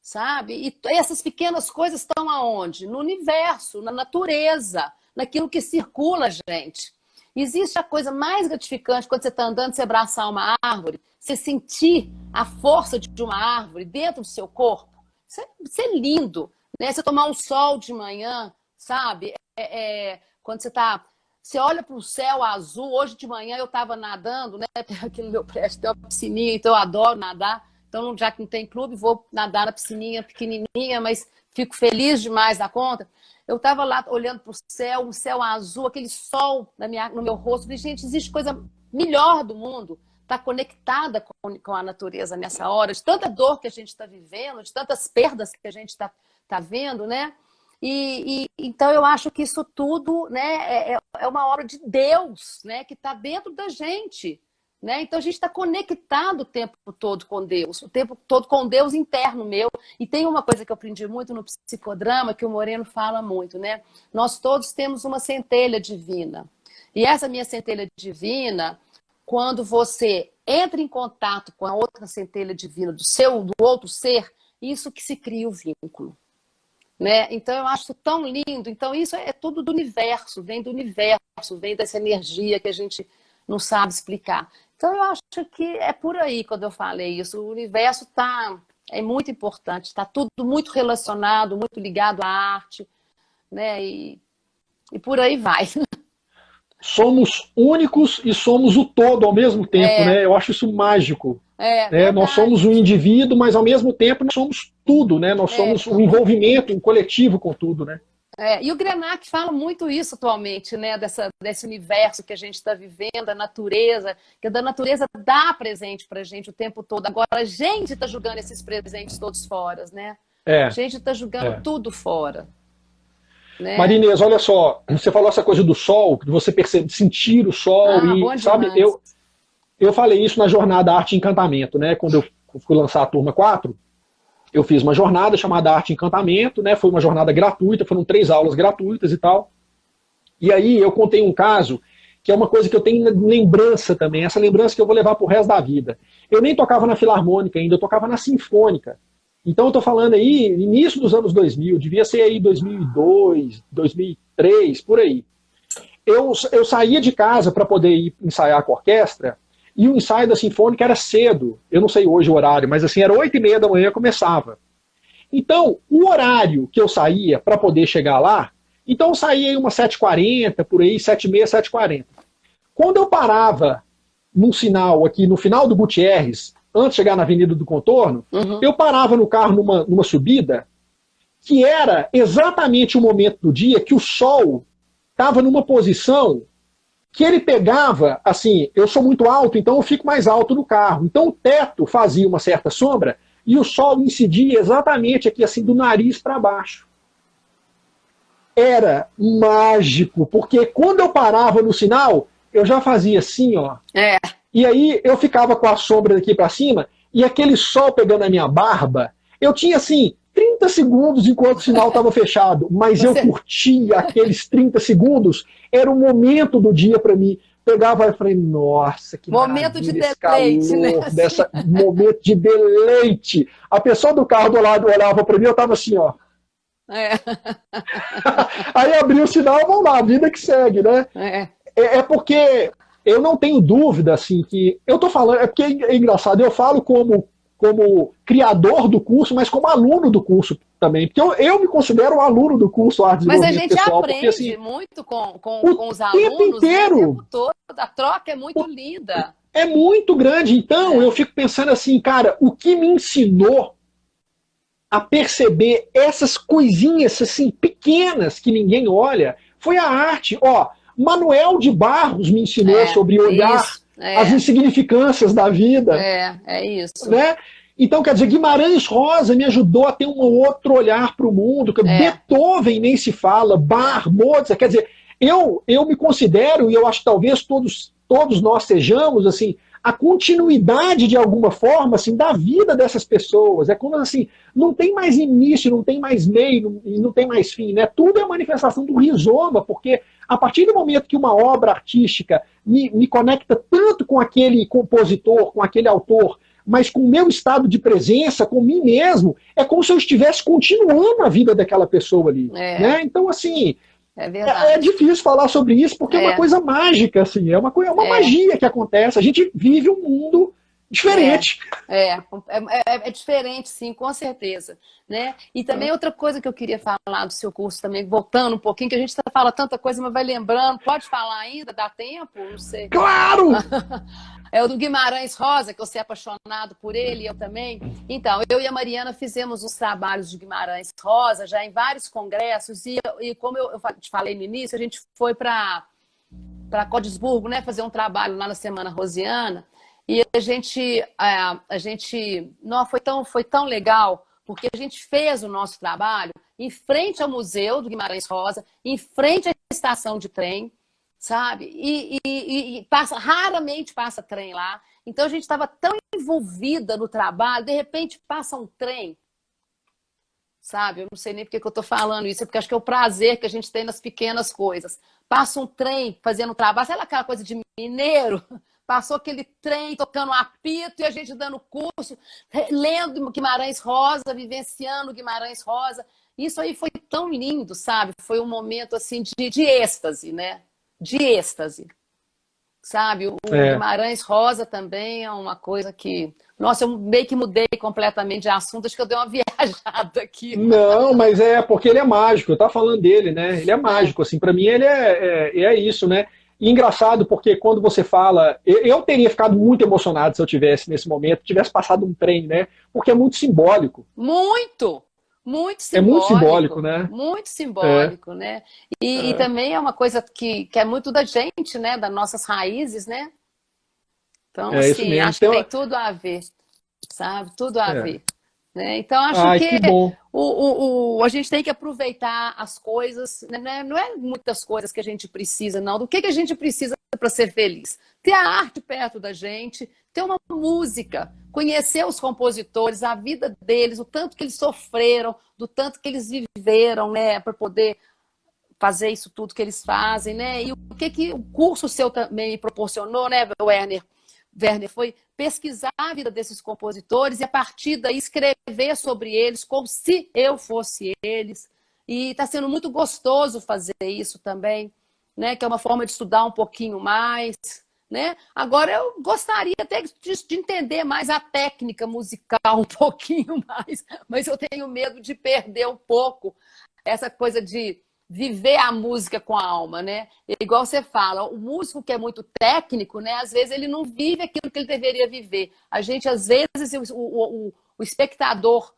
sabe? E essas pequenas coisas estão aonde? No universo, na natureza, naquilo que circula, gente. Existe a coisa mais gratificante quando você está andando, você abraçar uma árvore, você sentir a força de uma árvore dentro do seu corpo. Isso é lindo, né? Você tomar um sol de manhã, sabe? Quando você olha para o céu azul. Hoje de manhã eu estava nadando, né? Aqui no meu prédio tem uma piscininha, então eu adoro nadar. Então, já que não tem clube, vou nadar na piscininha pequenininha, mas fico feliz demais da conta. Eu estava lá olhando para o céu, um céu azul, aquele sol no meu rosto. Falei, gente, existe coisa melhor do mundo. Estar conectada com a natureza nessa hora, de tanta dor que a gente está vivendo, de tantas perdas que a gente está vendo, né? Então, eu acho que isso tudo, né, é uma obra de Deus, né, que está dentro da gente. Né? Então a gente está conectado o tempo todo com Deus, o tempo todo com Deus interno meu. E tem uma coisa que eu aprendi muito no psicodrama, que o Moreno fala muito, né? Nós todos temos uma centelha divina. E essa minha centelha divina, quando você entra em contato com a outra centelha divina do outro ser, isso que se cria o vínculo. Né? Então eu acho tão lindo. Então isso é tudo do universo, vem dessa energia que a gente não sabe explicar. Então, eu acho que é por aí quando eu falei isso. O universo é muito importante, está tudo muito relacionado, muito ligado à arte, né? E por aí vai. Somos únicos e somos o todo ao mesmo tempo, né? Eu acho isso mágico. Nós somos um indivíduo, mas ao mesmo tempo nós somos tudo, né? Nós somos um envolvimento, um coletivo com tudo, né? E o Krenak fala muito isso atualmente, né? Desse universo que a gente está vivendo, a natureza, que a natureza dá presente para a gente o tempo todo. Agora a gente está jogando esses presentes todos fora, né? A gente está jogando tudo fora. Né? Maria Inês, olha só, você falou essa coisa do sol, de você sentir o sol e, sabe, eu falei isso na jornada Arte e Encantamento, né? Quando eu fui lançar a turma 4, eu fiz uma jornada chamada Arte e Encantamento, né? Foi uma jornada gratuita, foram 3 aulas gratuitas e tal. E aí eu contei um caso que é uma coisa que eu tenho lembrança também, essa lembrança que eu vou levar pro resto da vida. Eu nem tocava na Filarmônica ainda, eu tocava na Sinfônica. Então eu tô falando aí, início dos anos 2000, devia ser aí 2002, 2003, por aí. eu saía de casa para poder ir ensaiar com a orquestra, e o ensaio da Sinfônica era cedo. Eu não sei hoje o horário, mas assim, era 8h30 da manhã começava. Então, o horário que eu saía para poder chegar lá, então eu saía aí umas 7h40, por aí, 7h30, 7h40. Quando eu parava num sinal aqui, no final do Gutierrez, antes de chegar na Avenida do Contorno, eu parava no carro numa subida, que era exatamente o momento do dia que o sol estava numa posição que ele pegava, assim, eu sou muito alto, então eu fico mais alto no carro. Então o teto fazia uma certa sombra e o sol incidia exatamente aqui, assim, do nariz para baixo. Era mágico, porque quando eu parava no sinal, eu já fazia assim, ó. E aí eu ficava com a sombra daqui para cima e aquele sol pegando a minha barba, eu tinha, assim, 30 segundos enquanto o sinal estava fechado, mas eu curtia aqueles 30 segundos, era o momento do dia para mim. Pegava e falei, nossa, que momento de deleite, calor, né? Momento de deleite. A pessoa do carro do lado olhava para mim, eu estava assim, ó. Aí abriu o sinal, vamos lá, a vida que segue, né? É porque eu não tenho dúvida, assim, que eu tô falando, é porque é engraçado, eu falo como criador do curso, mas como aluno do curso também. Porque eu me considero um aluno do curso Arte de Desenvolvimento Pessoal. Mas a gente aprende porque, assim, muito com os alunos, tempo inteiro. Né, o tempo todo. A troca é muito linda. É muito grande. Então, eu fico pensando assim, cara, o que me ensinou a perceber essas coisinhas assim pequenas que ninguém olha foi a arte. Ó, Manuel de Barros me ensinou sobre olhar as insignificâncias da vida. É isso. Né? Então, quer dizer, Guimarães Rosa me ajudou a ter um outro olhar para o mundo. Beethoven nem se fala, Bach, Mozart. Quer dizer, eu me considero, e eu acho que talvez todos nós sejamos, assim, a continuidade de alguma forma assim, da vida dessas pessoas. É como assim, não tem mais início, não tem mais meio, não tem mais fim. Né? Tudo é manifestação do rizoma, porque a partir do momento que uma obra artística me conecta tanto com aquele compositor, com aquele autor, mas com o meu estado de presença, com mim mesmo, é como se eu estivesse continuando a vida daquela pessoa ali. Né? Então, assim, é difícil falar sobre isso, porque é uma coisa mágica, assim, é uma magia que acontece. A gente vive um mundo diferente. É diferente, sim, com certeza. Né? E também outra coisa que eu queria falar do seu curso também, voltando um pouquinho, que a gente fala tanta coisa, mas vai lembrando. Pode falar ainda? Dá tempo? Não sei. Claro! É o do Guimarães Rosa, que eu sou apaixonado por ele, eu também. Então, eu e a Mariana fizemos os trabalhos de Guimarães Rosa já em vários congressos, e como eu te falei no início, a gente foi para Codesburgo, né, fazer um trabalho lá na Semana Rosiana, e a gente não, foi tão legal, porque a gente fez o nosso trabalho em frente ao Museu do Guimarães Rosa, em frente à estação de trem, sabe? E raramente passa trem lá. Então a gente estava tão envolvida no trabalho, de repente passa um trem, sabe? Eu não sei nem porque que eu estou falando isso, é porque acho que é o prazer que a gente tem nas pequenas coisas. Passa um trem fazendo trabalho, sabe aquela coisa de mineiro? Passou aquele trem tocando um apito e a gente dando curso, lendo Guimarães Rosa, vivenciando Guimarães Rosa. Isso aí foi tão lindo, sabe? Foi um momento assim de êxtase, né? De êxtase, sabe? O Guimarães Rosa também é uma coisa que... Nossa, eu meio que mudei completamente de assunto, acho que eu dei uma viajada aqui. Não, mas é porque ele é mágico, eu tava falando dele, né? Ele é mágico, assim, para mim ele é isso, né? E engraçado porque quando você fala... Eu teria ficado muito emocionado se eu tivesse, nesse momento, tivesse passado um trem, né? Porque é muito simbólico. Muito! Muito simbólico. É muito simbólico, né? Muito simbólico, né? E também é uma coisa que é muito da gente, né? Das nossas raízes, né? Então, assim, acho que tem tudo a ver, sabe? Tudo a ver. Né? Então, acho que a gente tem que aproveitar as coisas, né? Não é muitas coisas que a gente precisa, não. Do que a gente precisa para ser feliz? Ter a arte perto da gente, ter uma música, conhecer os compositores, a vida deles, o tanto que eles sofreram, do tanto que eles viveram, né? Para poder fazer isso tudo que eles fazem, né? E o que o curso seu também me proporcionou, né, Werner, foi pesquisar a vida desses compositores e, a partir daí, escrever sobre eles como se eu fosse eles. E está sendo muito gostoso fazer isso também, né? Que é uma forma de estudar um pouquinho mais, né? Agora, eu gostaria até de entender mais a técnica musical um pouquinho mais, mas eu tenho medo de perder um pouco essa coisa de viver a música com a alma, né? Igual você fala, o músico que é muito técnico, né? Às vezes ele não vive aquilo que ele deveria viver. A gente, às vezes, o espectador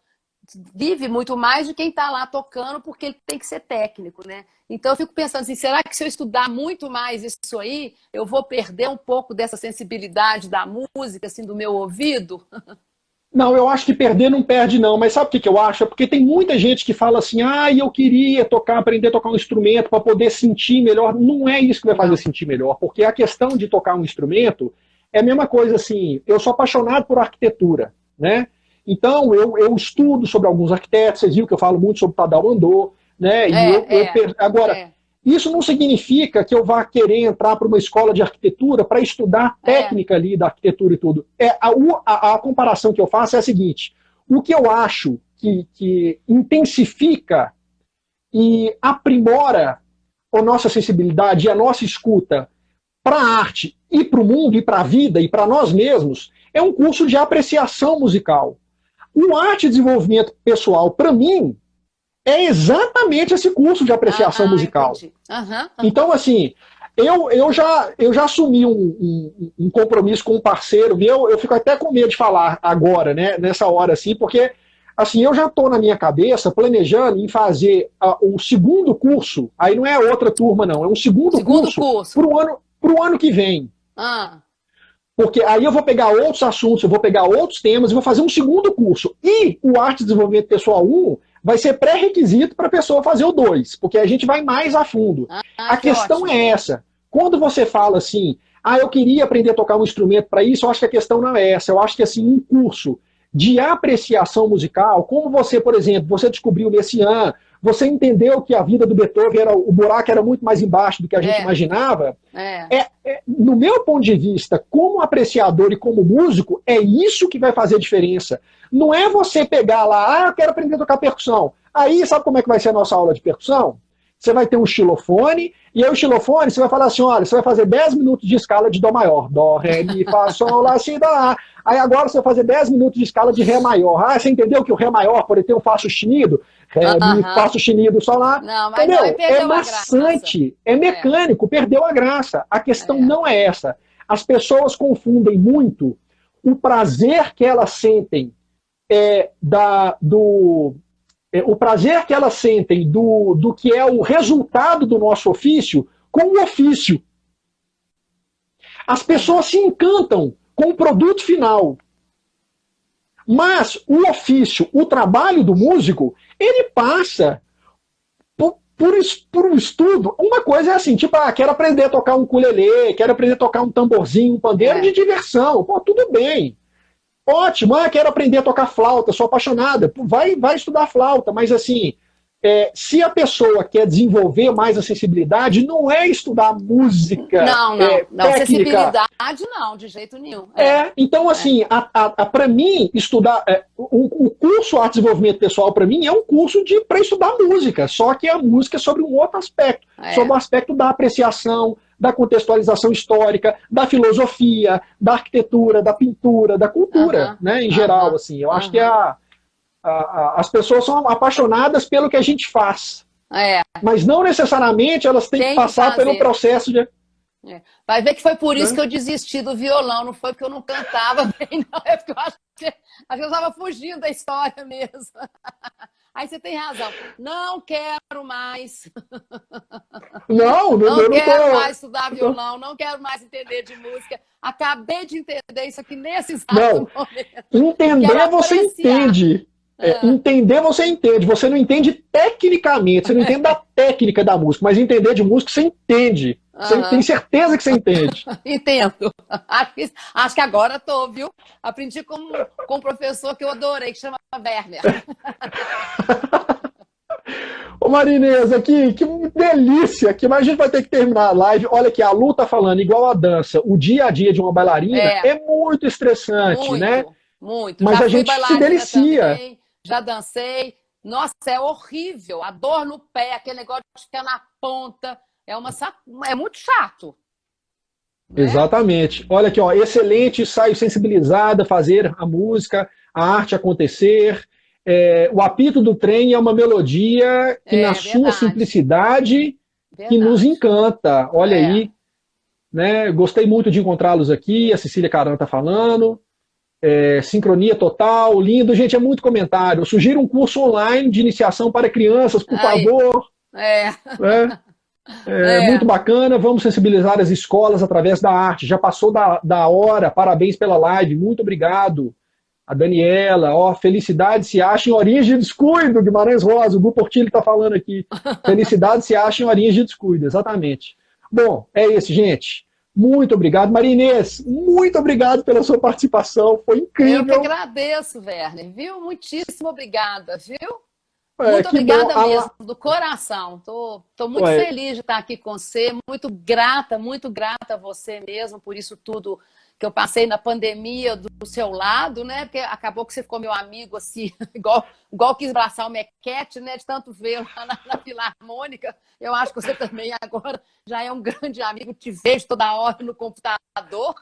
vive muito mais de quem está lá tocando, porque ele tem que ser técnico, né? Então eu fico pensando assim, será que se eu estudar muito mais isso aí, eu vou perder um pouco dessa sensibilidade da música, assim, do meu ouvido? Não, eu acho que perder não perde, não. Mas sabe o que que eu acho? É porque tem muita gente que fala assim, eu queria tocar, aprender a tocar um instrumento para poder sentir melhor. Não é isso que vai fazer sentir melhor, porque a questão de tocar um instrumento é a mesma coisa assim, eu sou apaixonado por arquitetura, né? Então, eu estudo sobre alguns arquitetos, vocês viram que eu falo muito sobre Tadao Andô, né? Agora, isso não significa que eu vá querer entrar para uma escola de arquitetura para estudar a técnica ali da arquitetura e tudo. A comparação que eu faço é a seguinte, o que eu acho que intensifica e aprimora a nossa sensibilidade e a nossa escuta para a arte e para o mundo e para a vida e para nós mesmos é um curso de apreciação musical. O arte e desenvolvimento pessoal, para mim, é exatamente esse curso de apreciação musical. Então, assim, eu já assumi um compromisso com um parceiro meu, eu fico até com medo de falar agora, né, nessa hora, assim, porque assim, eu já estou na minha cabeça planejando em fazer o segundo curso, aí não é outra turma, não, é um segundo curso. Para o ano que vem. Porque aí eu vou pegar outros assuntos, eu vou pegar outros temas e vou fazer um segundo curso. E o Arte e Desenvolvimento Pessoal 1 vai ser pré-requisito para a pessoa fazer o 2, porque a gente vai mais a fundo. A questão é essa. Quando você fala assim, eu queria aprender a tocar um instrumento para isso, eu acho que a questão não é essa. Eu acho que assim, um curso de apreciação musical, como você, por exemplo, você descobriu nesse ano, você entendeu que a vida do Beethoven, o buraco era muito mais embaixo do que a gente imaginava. No meu ponto de vista, como apreciador e como músico, é isso que vai fazer diferença. Não é você pegar lá, eu quero aprender a tocar percussão. Aí, sabe como é que vai ser a nossa aula de percussão? Você vai ter um xilofone, e aí o xilofone, você vai falar assim, olha, você vai fazer 10 minutos de escala de Dó maior. Dó, Ré, Mi, Fá, Sol, Lá, Si, Dó, Lá. Aí agora você vai fazer 10 minutos de escala de Ré maior. Você entendeu que o Ré maior pode ter um Fá sustenido? Ré, Mi, Fá sustenido, Sol, Lá. Não, mas entendeu? Não, é maçante, é mecânico, perdeu a graça. A questão não é essa. As pessoas confundem muito o prazer que elas sentem o prazer que elas sentem do que é o resultado do nosso ofício com o ofício. As pessoas se encantam com o produto final. Mas o ofício, o trabalho do músico, ele passa por um estudo. Uma coisa é assim, tipo, quero aprender a tocar um ukulele, quero aprender a tocar um tamborzinho, um pandeiro de diversão. Pô, tudo bem. Ótimo, quero aprender a tocar flauta, sou apaixonada. Vai estudar flauta, mas assim, se a pessoa quer desenvolver mais a sensibilidade, não é estudar música. Não, sensibilidade não, de jeito nenhum. Então assim, para mim, estudar o curso Arte e Desenvolvimento Pessoal, para mim, é um curso para estudar música, só que a música é sobre um outro aspecto, sobre o aspecto da apreciação, da contextualização histórica, da filosofia, da arquitetura, da pintura, da cultura, né, em geral. Assim. Eu acho que as pessoas são apaixonadas pelo que a gente faz. Mas não necessariamente elas têm que passar pelo processo de... Vai ver que foi por isso que eu desisti do violão, não foi porque eu não cantava bem, não. É porque eu acho que eu estava fugindo da história mesmo. Aí você tem razão. Não quero mais. Não quero mais estudar violão, não quero mais entender de música. Acabei de entender isso aqui nesse exato momento. Entender você entende. Entender você entende. Você não entende tecnicamente, você não entende da técnica da música, mas entender de música você entende. Você tem certeza que você entende. Entendo. Acho que agora estou, viu? Aprendi com um professor que eu adorei, que chama Werner. Ô Marinesa, que delícia! Mas a gente vai ter que terminar a live. Olha aqui, a Lu tá falando, igual a dança, o dia a dia de uma bailarina é muito estressante, muito, né? Muito. Mas a gente se delicia. Também, já dancei. Nossa, é horrível. A dor no pé, aquele negócio de ficar na ponta. é muito chato. Né? Exatamente. Olha aqui, ó, excelente, saio sensibilizada a fazer a música, a arte acontecer. O apito do trem é uma melodia que, na sua simplicidade, que nos encanta. Olha aí. Né? Gostei muito de encontrá-los aqui, a Cecília Caran está falando. Sincronia total, lindo. Gente, é muito comentário. Eu sugiro um curso online de iniciação para crianças, por favor. Muito bacana, vamos sensibilizar as escolas através da arte. Já passou da hora, parabéns pela live, muito obrigado. A Daniela, felicidade se acha em origem de descuido, Guimarães Rosa, o Gu Portilho está falando aqui. Felicidade se acha em origem de descuido, exatamente. Bom, é isso, gente. Muito obrigado. Maria Inês, muito obrigado pela sua participação, foi incrível. Eu que agradeço, Werner, viu? Muitíssimo obrigada, viu? Muito obrigada mesmo, do coração. Estou muito feliz de estar aqui com você, muito grata a você mesmo por isso tudo que eu passei na pandemia do seu lado, né? Porque acabou que você ficou meu amigo, assim, igual quis abraçar o Mequete, né? De tanto ver lá na Filarmônica. Eu acho que você também agora já é um grande amigo, te vejo toda hora no computador.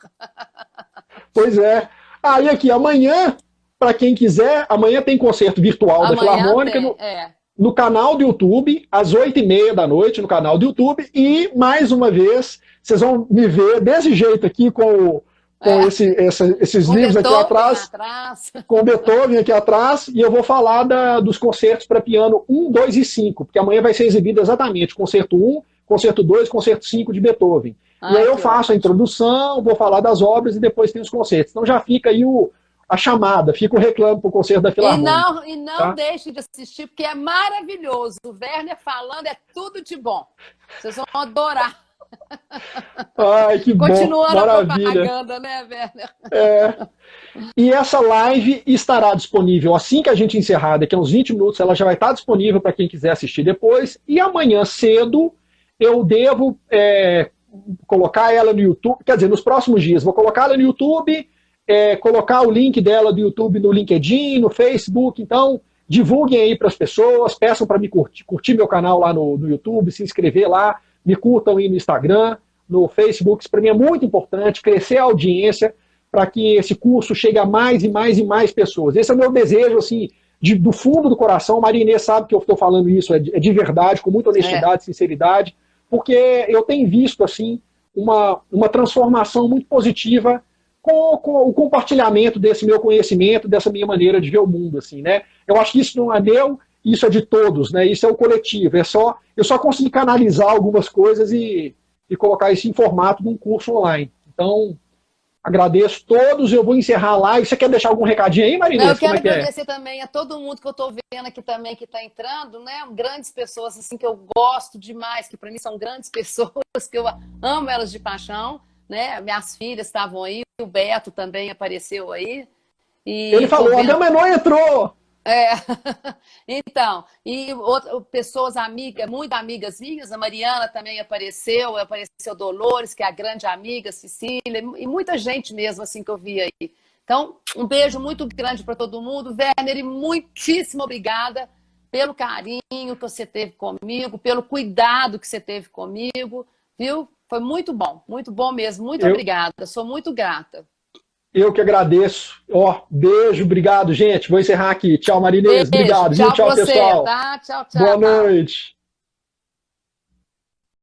Pois é. E aqui, amanhã, para quem quiser, amanhã tem concerto virtual da Filarmônica no canal do YouTube, às 8h30 da noite, no canal do YouTube. E, mais uma vez, vocês vão me ver desse jeito aqui, com esses livros aqui atrás, com Beethoven aqui atrás, e eu vou falar dos concertos para piano 1, 2 e 5, porque amanhã vai ser exibido exatamente concerto 1, concerto 2, concerto 5 de Beethoven. E aí eu faço a introdução, vou falar das obras e depois tem os concertos. Então já fica aí a chamada, fica o reclamo para o concerto da Filarmônica. E não deixe de assistir, porque é maravilhoso. O Werner falando é tudo de bom. Vocês vão adorar. Ai, que bom, continuando maravilha. A propaganda, né, Werner? E essa live estará disponível assim que a gente encerrar, daqui a uns 20 minutos, ela já vai estar disponível para quem quiser assistir depois. E amanhã cedo eu devo colocar ela no YouTube, quer dizer, nos próximos dias, vou colocar ela no YouTube, colocar o link dela do YouTube no LinkedIn, no Facebook. Então, divulguem aí para as pessoas, peçam para me curtir meu canal lá no YouTube, se inscrever lá. Me curtam aí no Instagram, no Facebook. Isso para mim é muito importante, crescer a audiência para que esse curso chegue a mais e mais e mais pessoas. Esse é o meu desejo, assim, do fundo do coração. Maria Inês sabe que eu estou falando isso, é de verdade, com muita honestidade, sinceridade, porque eu tenho visto, assim, uma transformação muito positiva com o compartilhamento desse meu conhecimento, dessa minha maneira de ver o mundo, assim, né? Eu acho que isso não é meu, isso é de todos, né? Isso é o coletivo. Eu só consegui canalizar algumas coisas e colocar isso em formato de um curso online. Então, agradeço todos. Eu vou encerrar a live. Você quer deixar algum recadinho aí, Marinês? Eu quero agradecer também a todo mundo que eu estou vendo aqui também, que está entrando, né? Grandes pessoas assim que eu gosto demais, que para mim são grandes pessoas, que eu amo elas de paixão, né? Minhas filhas estavam aí, o Beto também apareceu aí. E ele falou, a minha menor entrou! Então, e pessoas amigas, muito amigas minhas, a Mariana também apareceu Dolores, que é a grande amiga, Cecília, e muita gente mesmo assim que eu vi aí. Então, um beijo muito grande para todo mundo. Werner, e muitíssimo obrigada pelo carinho que você teve comigo, pelo cuidado que você teve comigo, viu? Foi muito bom mesmo. Muito obrigada, sou muito grata. Eu que agradeço. Beijo, obrigado, gente. Vou encerrar aqui. Tchau, Marinês. Obrigado. Tchau, tchau você, pessoal. Tá? Tchau. Boa noite.